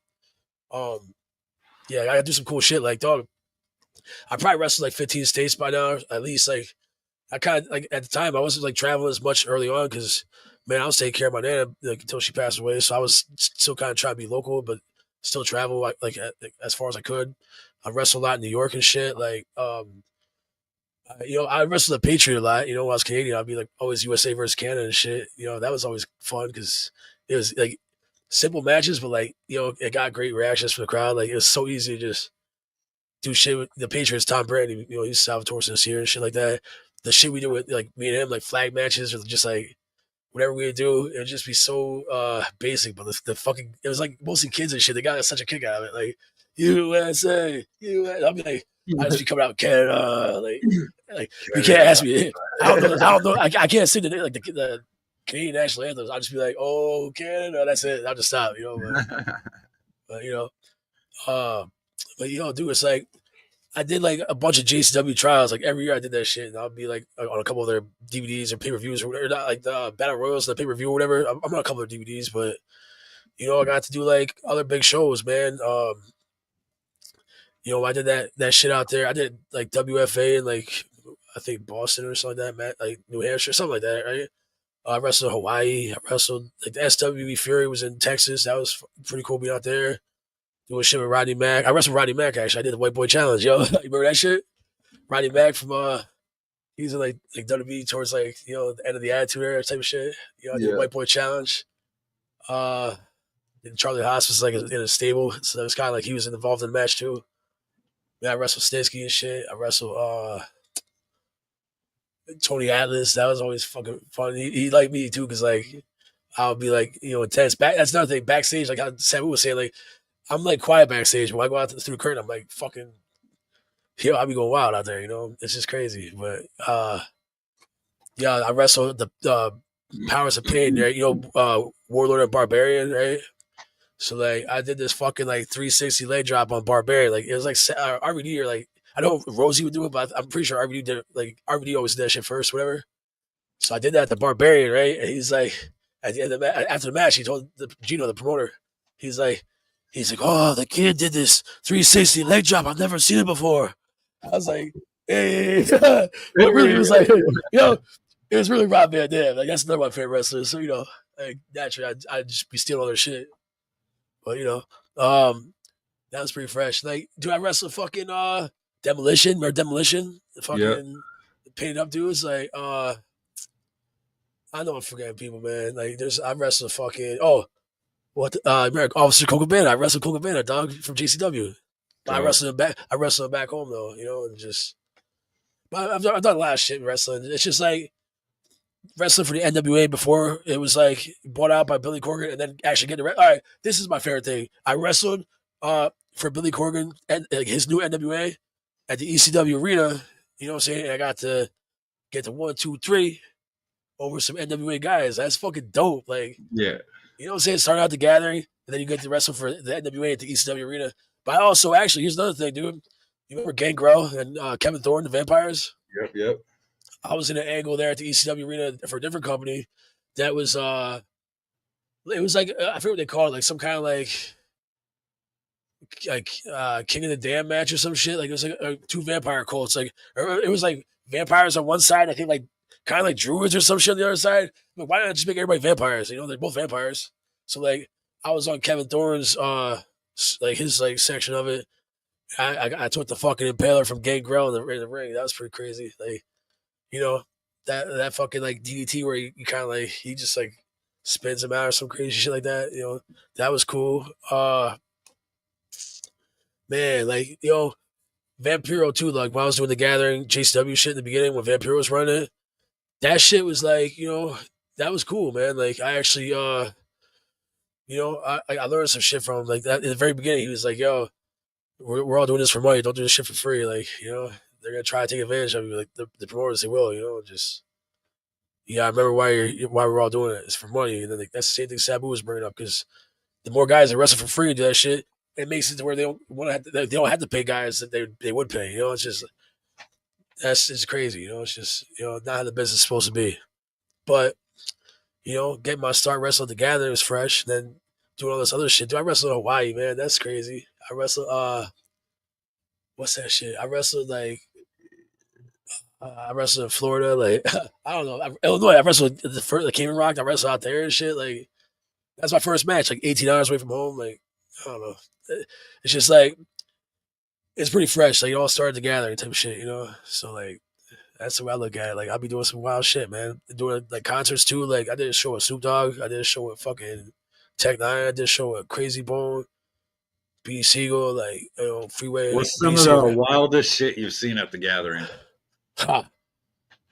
Yeah, I gotta do some cool shit. Like, dog, I probably wrestled like 15 states by now, at least. Like, I kind of like at the time I wasn't like traveling as much early on because man, I was taking care of my nana like until she passed away. So I was still kind of trying to be local, but still travel like as far as I could. I wrestled a lot in New York and shit. Like, you know, I wrestled the Patriot a lot. You know, when I was Canadian, I'd be like always USA versus Canada and shit. You know, that was always fun because it was like simple matches, but like you know, it got great reactions from the crowd. Like it was so easy to just do shit with the Patriots. Tom Brady, you know, he's Salvatore Sincere and shit like that. The shit we do with like me and him, like flag matches or just like whatever we would do, it would just be so basic. But the fucking it was like mostly kids and shit. They got such a kick out of it. Like USA, USA. I'll be like, I just be coming out Canada, like you can't ask me. I don't know. I can't sing like the Canadian national anthems. I'll just be like, oh Canada, that's it. I'll just stop, you know. But you know, but you know, dude, it's like I did like a bunch of JCW trials. Like every year I did that shit, and I'll be like on a couple of their DVDs or pay per views or whatever. Not like the Battle Royals, the pay per view or whatever. I'm on a couple of DVDs, but you know, I got to do like other big shows, man. You know, I did that shit out there. I did like WFA in like I think Boston or something like that, like New Hampshire, something like that, right? I wrestled in Hawaii. I wrestled like the SWE Fury was in Texas. That was pretty cool being out there. Doing shit with Rodney Mack. I wrestled Rodney Mack actually. I did the White Boy Challenge, yo. You remember that shit? Rodney Mack from he's in like WWE towards like, you know, the end of the Attitude Era type of shit. You know, I did the White Boy Challenge. And Charlie Haas was like in a stable, so it was kind of like he was involved in the match too. Yeah, I wrestled Stinsky and shit. I wrestled Tony Atlas. That was always fucking fun. He liked me too, because like I'll be like, you know, intense. That's another thing. Backstage, like how Sabu was saying, like I'm like quiet backstage. When I go out through the curtain, I'm like fucking, yo, I'll be going wild out there. You know, it's just crazy. But yeah, I wrestled the Powers of Pain there. You know, Warlord and Barbarian, right? So like I did this fucking like 360 leg drop on Barbarian. Like it was like RVD or like I know Rosie would do it, but I'm pretty sure RVD did it. Like RVD always did that shit first, whatever. So I did that to Barbarian, right? And he's like, at the end of after the match, he told Gino, the promoter, he's like, oh, the kid did this 360 leg drop. I've never seen it before. I was like, hey, but really, it was like, you know, it was really Rob Van Dam. Like that's another one of my favorite wrestlers. So you know, like naturally, I'd just be stealing all their shit. But you know, that was pretty fresh. Like, do I wrestle fucking Demolition or Demolition? The fucking painted up dudes. Like, I know I'm forgetting people, man. Like, I wrestled fucking American Officer Coca Cabana. I wrestled Coca Cabana, dog, from GCW. I wrestled him back. I wrestled him back home though, you know, and just. But I've done a lot of shit in wrestling. It's just like wrestling for the NWA before it was like bought out by Billy Corgan, and then actually getting all right. This is my favorite thing. I wrestled for Billy Corgan and his new NWA at the ECW arena. You know what I'm saying? I got to get to 1, 2, 3 over some NWA guys. That's fucking dope. Like, Yeah. you know what I'm saying? Start out the Gathering, and then you get to wrestle for the NWA at the ECW arena. But I also actually, here's another thing, dude. You remember Gangrel and Kevin Thorne, the Vampires? Yep. I was in an angle there at the ECW arena for a different company. That was it was like I forget what they call it, like some kind of like King of the Dam match or some shit. Like it was like 2 vampire cults. Like it was like vampires on one side. I think like kind of like druids or some shit on the other side. But why not just make everybody vampires? You know, they're both vampires. So like I was on Kevin Thorne's like his like section of it. I took the fucking impaler from Gangrel in the ring. That was pretty crazy. Like, you know, that fucking like DDT where you kind of like he just like spins him out or some crazy shit like that. You know, that was cool. Man, like, you know, Vampiro too. Like when I was doing the Gathering JCW shit in the beginning when Vampiro was running it, that shit was like, you know, that was cool, man. Like I actually, you know, I learned some shit from him. Like that in the very beginning, he was like, yo. we're all doing this for money. Don't do this shit for free. Like, they're gonna try to take advantage of you. Like the promoters, they will. Just I remember why we're all doing it. It's for money. And then that's the same thing Sabu was bringing up, because the more guys that wrestle for free and do that shit, it makes it to where they don't have to pay guys that they would pay. It's just that's just crazy. It's just not how the business is supposed to be. But getting my start wrestling at the Gathering was fresh. Then doing all this other shit. Dude, I wrestled in Hawaii, man. That's crazy. I wrestled what's that shit? I wrestled in Florida, like I don't know, Illinois. I wrestled the Cayman Rock. I wrestled out there and shit. Like that's my first match. Like 18 hours away from home. Like I don't know. It's just like it's pretty fresh. Like it all started the Gathering type of shit, So like that's the way I look at it. Like I'll be doing some wild shit, man. Doing like concerts too. Like I did a show with Snoop Dogg. I did a show with fucking Tech Nine. I did a show with Crazy Bone, B. Siegel, like Freeway. What's some of the wildest shit you've seen at the Gathering? Yo.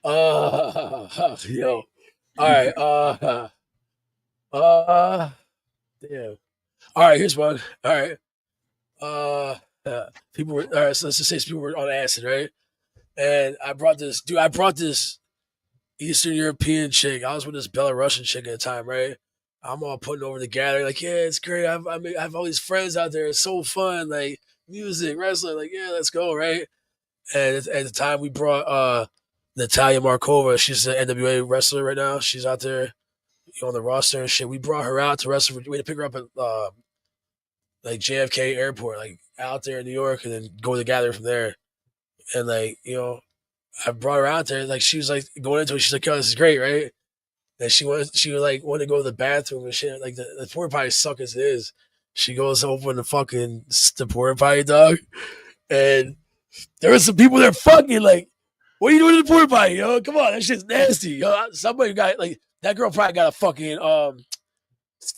All right. Damn. All right, here's one. All right. People were all right, so let's just say people were on acid, right? And I brought this Eastern European chick. I was with this Belarusian chick at the time, right? I'm all putting over the Gathering, like, yeah, it's great. I have all these friends out there. It's so fun, like music, wrestling, like, yeah, let's go, right? And at the time, we brought Natalia Markova. She's an NWA wrestler right now. She's out there, on the roster and shit. We brought her out to wrestle. We had to pick her up at like JFK Airport, like out there in New York, and then go to the Gathering from there. And like, I brought her out there. Like she was like going into it. She's like, "Yo, this is great, right?" And she wanted to go to the bathroom and shit. Like the porta potty suck as it is. She goes to open the porta potty, dog, and there was some people there fucking like, "What are you doing in the porta potty? Come on, that shit's nasty." Somebody got like that girl probably got a fucking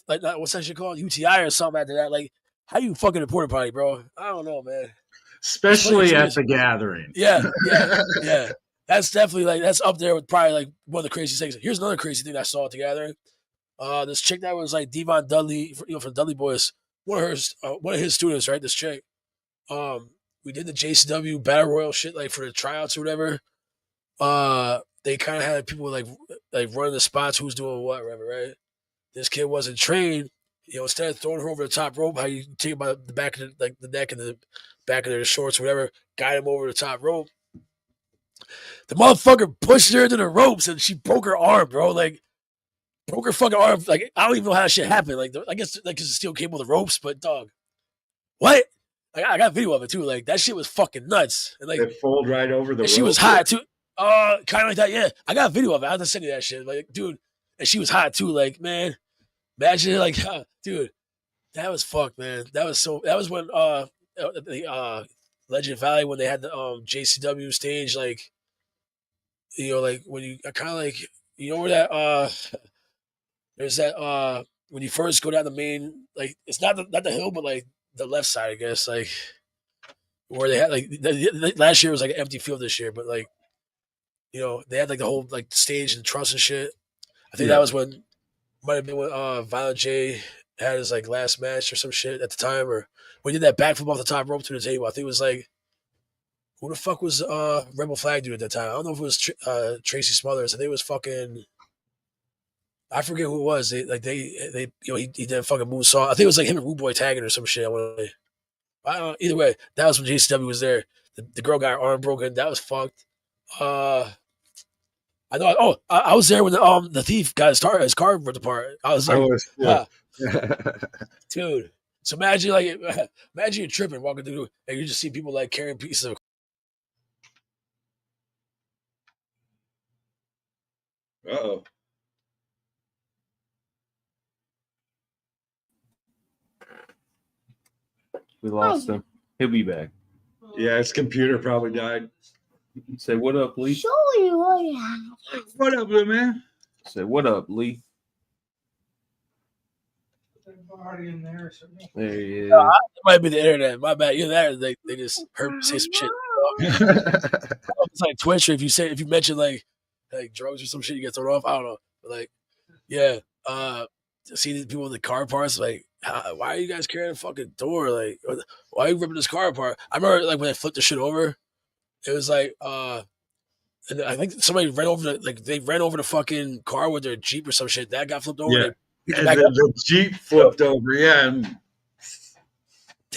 like what's that shit called, UTI or something after that. Like, how you fucking in the porta potty, bro? I don't know, man. Especially at the Gathering. Yeah. That's definitely that's up there with probably like one of the craziest things. Here's another crazy thing I saw at the Gathering. This chick that was like Devon Dudley, from Dudley Boys, one of his students, right? This chick. We did the JCW Battle Royal shit like for the tryouts or whatever. They kind of had people like running the spots, who's doing what, whatever, right? This kid wasn't trained. Instead of throwing her over the top rope, how you take it by the back of the neck and the back of their shorts, or whatever, guide him over the top rope. The motherfucker pushed her into the ropes and she broke her arm, bro. Like, broke her fucking arm. Like, I don't even know how that shit happened. Like, I guess like it's a steel cable with the ropes, but dog, what? Like, I got a video of it too. Like, that shit was fucking nuts. And like, it folded right over the. And she was hot too. Kind of like that. Yeah, I got a video of it. I have to send you that shit. Like, dude, and she was hot too. Like, man, imagine like, dude, that was fucked, man. That was when the Legend Valley, when they had the JCW stage, like, like when you kind of like, where that there's that when you first go down the main, like, it's not the hill, but like the left side, I guess, like where they had like last year was like an empty field this year, but like, they had like the whole like stage and truss and shit. I think that was when, might have been when Violent J had his like last match or some shit at the time, or when he did that backflip off the top rope to the table. I think it was like, who the fuck was Rebel Flag dude at that time? I don't know if it was Tracy Smothers. I think it was fucking, I forget who it was. They he did a fucking moonsault. I think it was like him and Rude Boy tagging or some shit. I don't know. Either way, that was when JCW was there. The girl got her arm broken. That was fucked. I know. Oh, I was there when the thief got his car ripped apart. I was like, dude. So imagine you're tripping, walking through, and you just see people like carrying pieces of. Uh-oh. We lost him. He'll be back. Yeah, his computer probably died. Say what up, Lee? What up, little man? Say what up, Lee? There he is. It might be the internet. My bad. You're there. They just heard me say some shit. It's like Twitch, or if you mention like drugs or some shit, you get thrown off. I don't know. But like, yeah. See these people in the car parts, like why are you guys carrying a fucking door? Like, why are you ripping this car apart? I remember like when they flipped the shit over, it was like, and I think somebody ran over they ran over the fucking car with their Jeep or some shit. That got flipped over. Yeah. They picked it And back then up. the Jeep flipped over. Yeah. And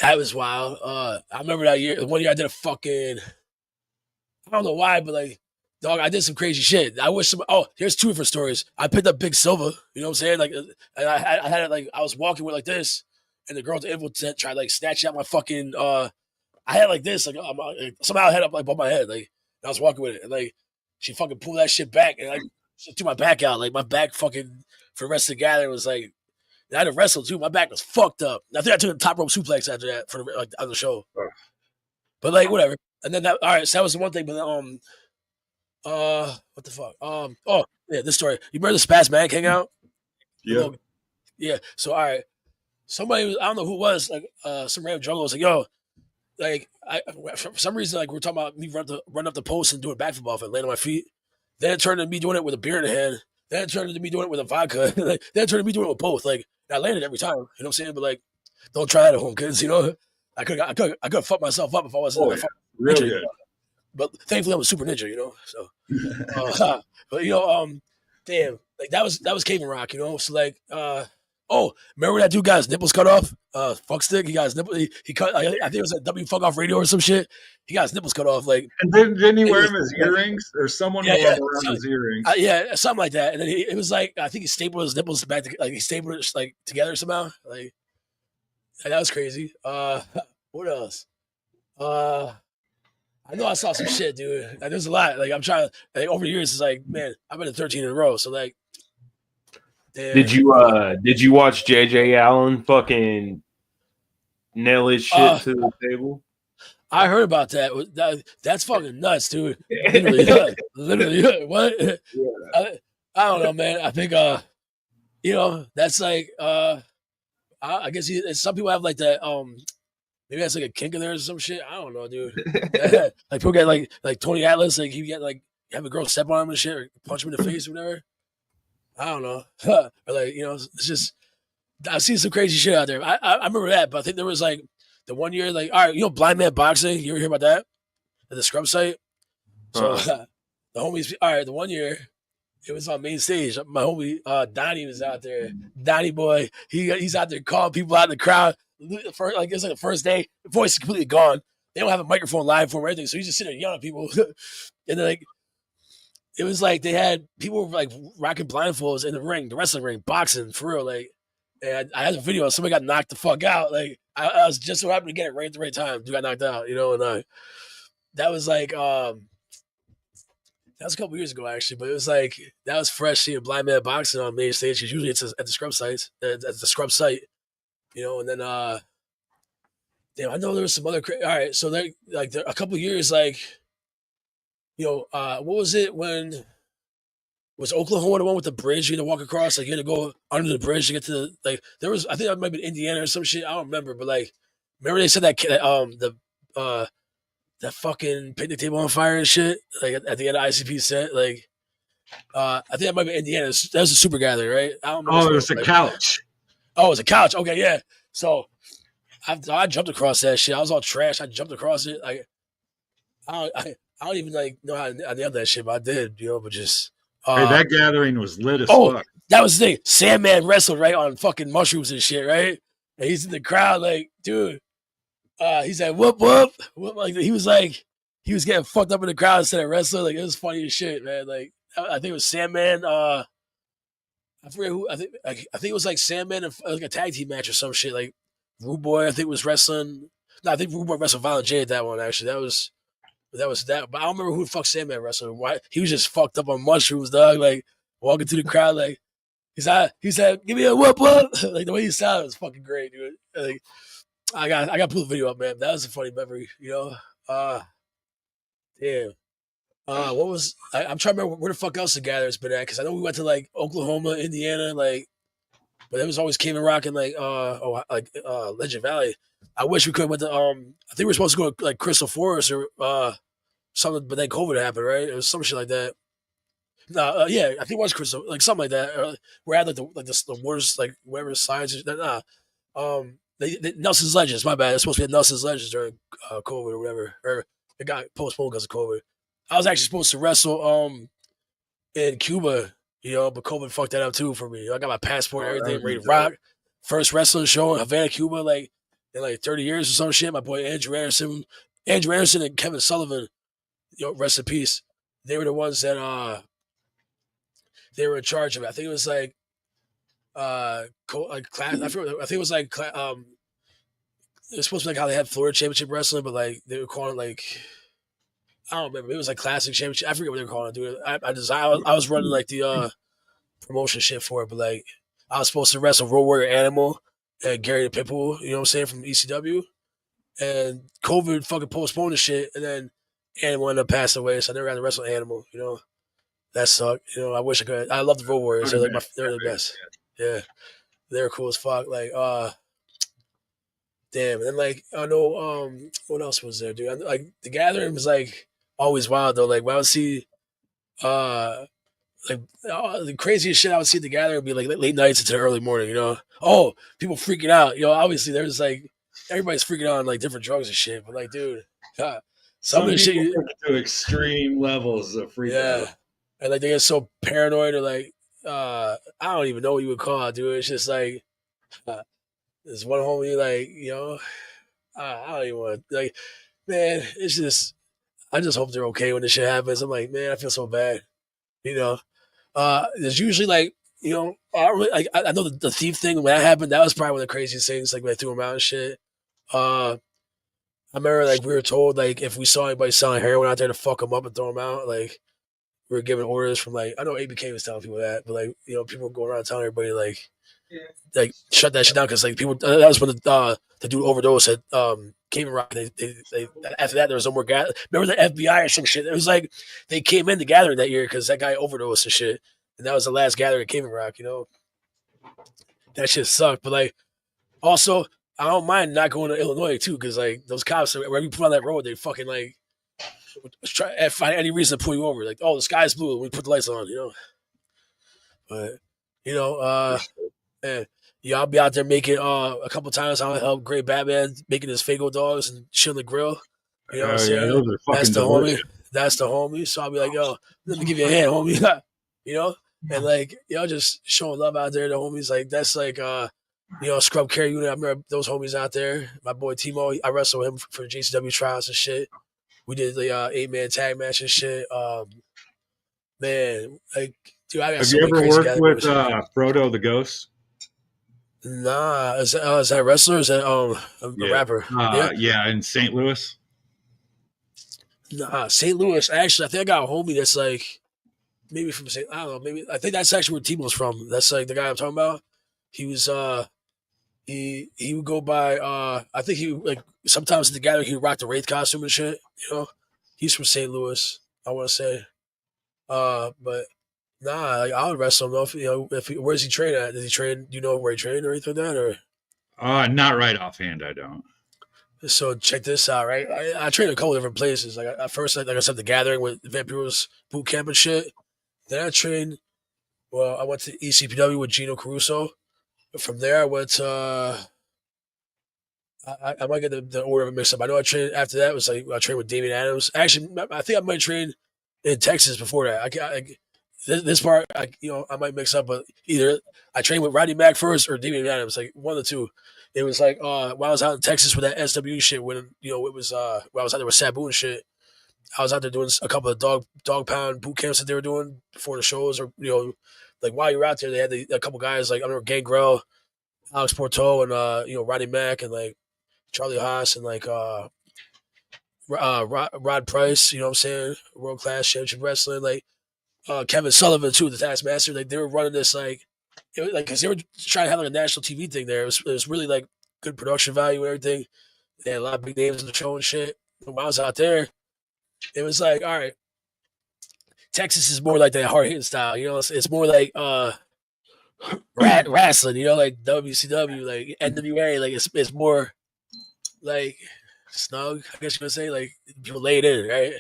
That was wild. I remember that year. One year I did a fucking, I don't know why, but like, dog, I did some crazy shit. I wish some. Oh, here's two different stories. I picked up Big Silva. You know what I'm saying? Like, and I had it like I was walking with like this, and the girl at the info tent tried to, like snatch out my fucking. I had like this, like somehow I had up like above my head, like and I was walking with it, and like she fucking pulled that shit back, and like she threw my back out, like my back fucking for the rest of the gathering was like. I had to wrestle too. My back was fucked up. I think I took a top rope suplex after that for the like on the show. But like whatever. And then that all right, so that was the one thing. But what the fuck? Oh yeah, this story. You remember the Spaz Man hangout? yeah. Yeah. So all right, somebody was, I don't know who it was, like some random jungle was like, yo, like I for some reason like we're talking about me run up the post and doing a backflip off it, land on my feet. Then it turned into me doing it with a beer in the hand. Then it turned into me doing it with a vodka. Then it turned into me doing it with both. Like I landed every time. You know what I'm saying? But like, don't try it at home, kids. You know, I could fuck myself up if I wasn't. Real ninja, good. but thankfully I'm a super ninja. You know, so. But you know, damn, like that was Cave Rock. You know, so like, oh, remember that dude got his nipples cut off? Fuck stick. He got his nipple. He cut. I think it was at W Fuck Off Radio or some shit. He got his nipples cut off. Like, And didn't he wear him as earrings? Or someone wore him around his earrings? Yeah, something like that. And then it was like I think he stapled his nipples back, like he stapled it like together somehow. Like that was crazy. What else? I know I saw some shit, dude. Like, there's a lot. Like I'm trying. Like over the years, it's like, man, I've been to 13 in a row. So like, damn. Did you watch JJ Allen fucking nail his shit to the table? I heard about that. That's fucking nuts, dude. Literally, what? Yeah. I don't know, man. I think, you know, that's like, I guess some people have like that. Maybe that's like a kink in there or some shit. I don't know, dude. Like people get like Tony Atlas, like he get like have a girl step on him and shit, or punch him in the face or whatever. I don't know, or like you know, it's just I've seen some crazy shit out there. I remember that, but I think there was like. The one year, like, all right, you know, Blind Man Boxing. You ever hear about that? At the Scrub site. So the homies, all right, the one year, it was on main stage. My homie Donnie was out there. Donnie boy, he's out there calling people out in the crowd. Like it's like the first day, the voice is completely gone. They don't have a microphone live for him or anything, so he's just sitting there yelling at people. And then like, it was like they had people like rocking blindfolds in the ring, the wrestling ring, boxing for real, like. And I had a video. Somebody got knocked the fuck out. Like I was just so happy to get it right at the right time. Dude got knocked out, you know. And that was like that was a couple years ago actually. But it was like that was fresh seeing Blind Man Boxing on main stage because usually it's at the Scrub sites, at the Scrub site, you know. And then damn, I know there was some other. All right, so there like a couple years like, you know, what was it when? Was Oklahoma the one with the bridge you had to walk across? Like you had to go under the bridge to get to the like. There was I think that might be Indiana or some shit. I don't remember, but like, remember they said that that fucking picnic table on fire and shit. Like at the end of ICP set, like I think that might be Indiana. That was a super gathering, right? I don't know. Oh, it was a couch. Oh, it was a couch. Okay, yeah. So I jumped across that shit. I was all trash. I jumped across it. Like I don't even like know how I nailed that shit, but I did, you know. But just. Hey, that gathering was lit as fuck. That was the thing. Sandman wrestled right on fucking mushrooms and shit, right? And he's in the crowd, like, dude. He said, "Whoop whoop." Like he was getting fucked up in the crowd instead of wrestling. Like it was funny as shit, man. Like I think it was Sandman. I forget who. I think it was like Sandman and like a tag team match or some shit. Like Rude Boy, I think was wrestling. No, I think Rude Boy wrestled Violent J at that one. Actually, that was that. But I don't remember who the fuck Sandman wrestled. Why he was just fucked up on mushrooms, dog. Like walking through the crowd, like he said, "Give me a whoop whoop." Like the way he sounded was fucking great, dude. Like I got to pull the video up, man. That was a funny memory, you know. Damn. What was I'm trying to remember where the fuck else the gatherings been at because I know we went to like Oklahoma, Indiana, like, but it was always Cayman Rock and like Legend Valley. I wish we could have went to I think we were supposed to go to like Crystal Forest or something, but then COVID happened, right? It was some shit like that. No, yeah, I think it was Crystal, like something like that. We're at like the worst, like whatever signs. Nah, Nelson's Legends. My bad. It's supposed to be at Nelson's Legends during COVID or whatever, or it got postponed because of COVID. I was actually supposed to wrestle in Cuba, but COVID fucked that up too for me. I got my passport, and everything, ready to rock. First wrestling show in Havana, Cuba, like in like 30 years or some shit. My boy Andrew Anderson and Kevin Sullivan, rest in peace. They were the ones that they were in charge of it. I think it was like class. I think it was like it was supposed to be like how they had Florida Championship Wrestling, but like they were calling it like I don't remember. It was like Classic Championship. I forget what they were calling it, dude. I was running like the promotion shit for it, but like I was supposed to wrestle Road Warrior Animal and Gary the Pitbull, you know what I'm saying, from ECW. And COVID fucking postponed the shit, and then Animal ended up passing away, so I never got to wrestle Animal, That sucked. I wish I could. I love the Road Warriors. They're the best. Yeah. They're cool as fuck. Like, damn. And then like I know what else was there, dude? Like the Gathering was like always wild though. Like when I would see the craziest shit I would see at the Gathering would be like late nights into the early morning, Oh, people freaking out. Obviously there's like everybody's freaking out on like different drugs and shit. But like, dude, some of the shit to extreme levels of freaking out. And like they get so paranoid or like I don't even know what you would call it, dude. It's just like there's one homie like, I don't even want to like, man, it's just I just hope they're okay when this shit happens. I'm like, man, I feel so bad. There's usually like, I know the thief thing when that happened, that was probably one of the craziest things, like when they threw him out and shit. I remember like we were told like if we saw anybody selling heroin out there to fuck them up and throw them out, like we were giving orders from like I know ABK was telling people that, but like people go around telling everybody like shut that shit down because like people that was when the dude overdosed at Cayman Rock. They after that there was no more gas. Remember the FBI or some shit? It was like they came in the Gathering that year because that guy overdosed and shit, and that was the last Gathering at Cayman Rock. That shit sucked. But like also I don't mind not going to Illinois too because like those cops wherever you put on that road they fucking like try find any reason to pull you over. Like, oh, the sky's blue. We put the lights on, But man, I'll be out there making a couple times. I'll help Great Batman making his Fago dogs and shit on the grill. You know what I'm saying? That's the homie. That's the homie. So I'll be like, yo, let me give you a hand, homie. And like just showing love out there. The homies like that's like Scrub Care Unit. I remember those homies out there. My boy Timo, I wrestled him for the JCW trials and shit. We did the 8-man tag match and shit. Man, like, dude, I got Have so you many ever crazy worked with gatherings. Frodo the Ghost? Nah, is that a wrestler? Or is that a rapper? Yeah, in St. Louis. Nah, St. Louis. Actually, I think I got a homie that's like maybe from St. I don't know. Maybe I think that's actually where Timo's from. That's like the guy I'm talking about. He was he would go by I think he like sometimes at the Gathering he would rock the Wraith costume and shit. He's from St. Louis. I want to say, but nah, like, I would wrestle him. Where's he train at? Does he train? Do you know where he trained or anything like that? Or Not right offhand. I don't. so check this out, right? I trained a couple different places. Like at first, like I said, the Gathering with Vampiros boot camp and shit. Then I trained. Well, I went to ECPW with Gino Caruso. From there, I went to. I might get the order of it mixed up. I know I trained after that. Was like I trained with Damian Adams. Actually, I think I might train in Texas before that. This part, I might mix up, but either I trained with Rodney Mack first or Damian Adams, like one of the two. It was like while I was out in Texas with that SW shit, when it was when I was out there with Sabu and shit. I was out there doing a couple of dog pound boot camps that they were doing before the shows, or like while you were out there, they had a couple guys like I remember Gangrel, Alex Porto, and Rodney Mack and like Charlie Haas and like Rod Price, you know what I'm saying, world class championship wrestling, like Kevin Sullivan too, the Taskmaster. Like they were running this because they were trying to have like a national TV thing there. It was really like good production value and everything. They had a lot of big names in the show and shit. When I was out there, it was like, all right, Texas is more like that hard hitting style. It's more like wrestling. Like WCW, like NWA. Like it's more like snug. I guess you would say like people lay it in, right?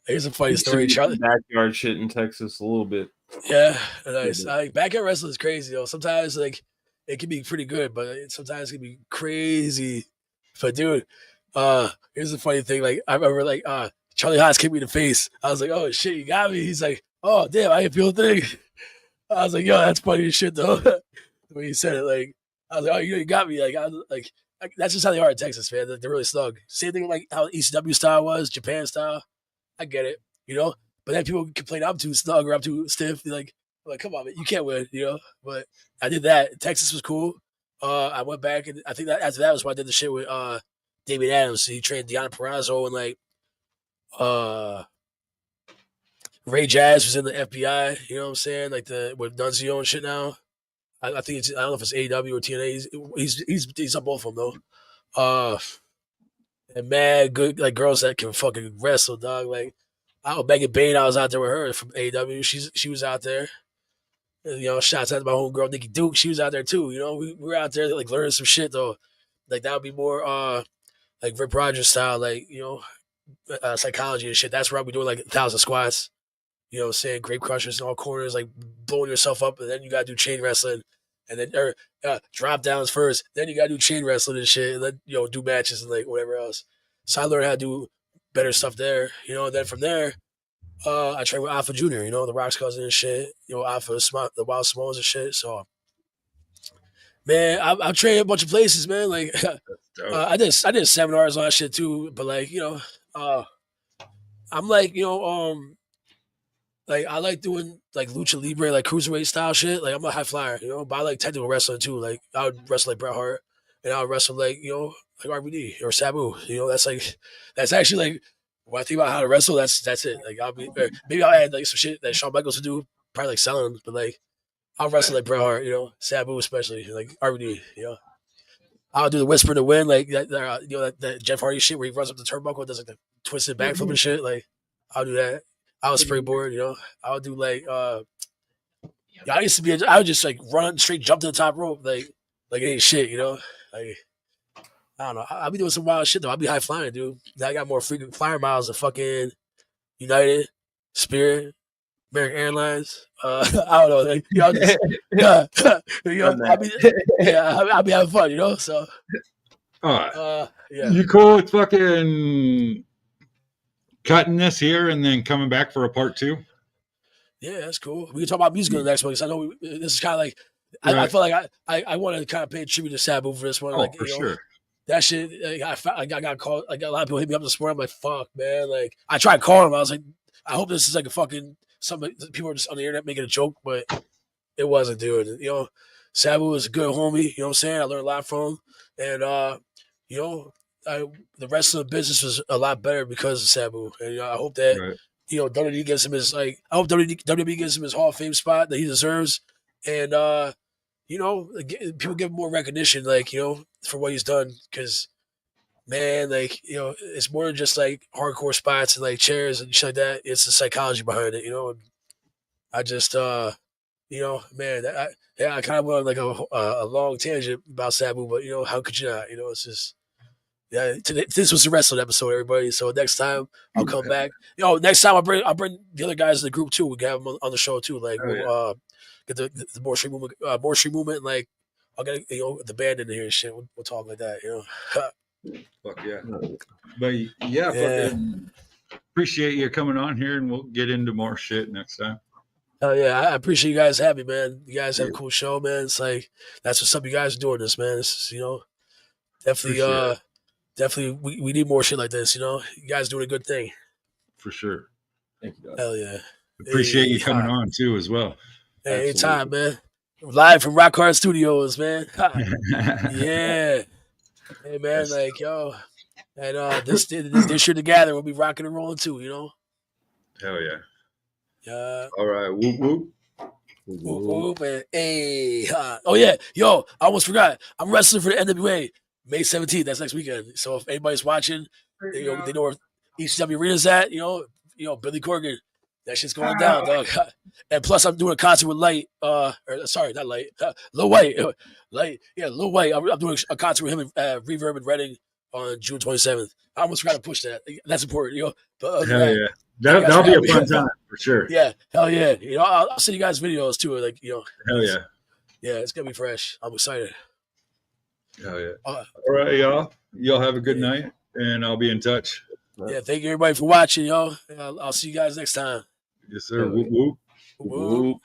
Here's a funny story. Charlie backyard shit in Texas a little bit. Yeah, nice. Backyard wrestling is crazy though. Sometimes like it can be pretty good, but sometimes it can be crazy. But dude, here's the funny thing. Like I remember, like Charlie Haas kicked me in the face. I was like, "Oh shit, you got me." He's like, "Oh damn, I didn't feel a thing." I was like, "Yo, that's funny as shit though." The way you said it, like I was like, "Oh, you got me." Like I was like, that's just how they are in Texas, man. They're really snug. Same thing like how ECW style was, Japan style. I get it, you know. But then people complain I'm too snug or I'm too stiff. They're like, come on, man, you can't win, you know. But I did that. Texas was cool. I went back and I think that after that was when I did the shit with David Adams. He trained Deanna Perrazzo and like Ray Jazz was in the FBI. You know what I'm saying? Like with Nunzio and shit now. I think I don't know if it's AEW or TNA. He's on both of them though. And mad good like girls that can fucking wrestle, dog. Like Megan Bain, I was out there with her from AEW. She was out there. You know, shouts out to my homegirl Nikki Duke. She was out there too. You know, we were out there like learning some shit though. Like that would be more like Rip Rogers style, like, you know, psychology and shit. That's where I'll be doing like 1,000 squats. You know what I'm saying? Grape crushers in all corners, like blowing yourself up, and then you gotta do chain wrestling. And then drop downs first. Then you gotta do chain wrestling and shit, and then, you know, do matches and like whatever else. So I learned how to do better stuff there, you know. And then from there, I trained with Alpha Junior, you know, the Rock's cousin and shit. You know, Alpha, the Wild Samoans and shit. So, man, I've trained a bunch of places, man. Like, I did seminars on that shit too. But like, you know, I'm like, you know, like I like doing like lucha libre, like cruiserweight style shit. Like I'm a high flyer, you know, but I like technical wrestling too. Like I would wrestle like Bret Hart, and I would wrestle like, you know, like RVD or Sabu. You know, that's actually like when I think about how to wrestle. That's it. Like maybe I'll add like some shit that Shawn Michaels would do, probably like selling, but like I'll wrestle like Bret Hart, you know, Sabu especially, like RVD, you know. I'll do the whisper to win, like that, you know, that Jeff Hardy shit where he runs up the turnbuckle and does like the twisted backflip and shit. Like I'll do that. I was springboard, you know. I would do like I would just like run straight, jump to the top rope, like it ain't shit, you know. Like I don't know. I'll be doing some wild shit though. I'll be high flying, dude. I got more freaking flyer miles than fucking United, Spirit, American Airlines. I don't know. Like, you know, I'll be having fun, you know. So, yeah. You cool with fucking cutting this here and then coming back for a part 2? Yeah, that's cool. We can talk about music in the next one because I know this is kind of like I feel like I want to kind of pay tribute to Sabu for this one. Like, for sure. That shit, like, I got called. Like a lot of people hit me up this morning. I'm like, fuck, man. Like I tried calling him. I was like, I hope this is like a fucking something. People are just on the internet making a joke, but it wasn't, dude. You know, Sabu was a good homie. You know what I'm saying? I learned a lot from him, and you know, the rest of the business was a lot better because of Sabu. And you know, I hope that you know WWE gives him his I hope WWE gives him his Hall of Fame spot that he deserves, and you know, people give him more recognition, like, you know, for what he's done. Because, man, like, you know, it's more than just like hardcore spots and like chairs and shit like that. It's the psychology behind it, you know. And I just, you know, man, I kind of went on like a long tangent about Sabu, but you know, how could you not? You know, it's just. Yeah, this was the wrestling episode, everybody. So next time I'll come back. You know, next time I'll bring the other guys in the group too. We can have them on the show too. Like we'll get the more street movement. Like I'll get, you know, the band in here and shit. We'll talk like that. You know. Fuck yeah. But yeah, fucking appreciate you coming on here, and we'll get into more shit next time. Oh yeah, I appreciate you guys having me, man. You guys have a cool show, man. It's like that's what's up. You guys are doing this, man. This is, you know, definitely. Definitely, we need more shit like this, you know? You guys doing a good thing. For sure. Thank you, guys. Hell yeah. Appreciate you coming on, too, as well. Hey, anytime, man. Live from Rock Hard Studios, man. Yeah. Hey, man, like, yo. And this year together, we'll be rocking and rolling, too, you know? Hell yeah. Yeah. All right. Whoop, whoop. Whoop, whoop, and hey. Oh, yeah. Yo, I almost forgot. I'm wrestling for the NWA. May 17th, that's next weekend. So if anybody's watching, they know where ECW Arena's at, you know, Billy Corgan. That shit's going down, dog. And plus I'm doing a concert with Lil White. Lil White. I'm doing a concert with him at Reverb in Reading on June 27th. I almost forgot to push that. That's important, you know. But, hell yeah. That'll be a fun time for sure. Yeah, hell yeah. You know, I'll send you guys videos too, like, you know. Hell yeah. Yeah, it's gonna be fresh. I'm excited. Oh yeah. All right, y'all. Y'all have a good night, and I'll be in touch. Yeah, thank you everybody for watching, y'all. I'll see you guys next time. Yes, sir. Whoop, whoop. Whoop.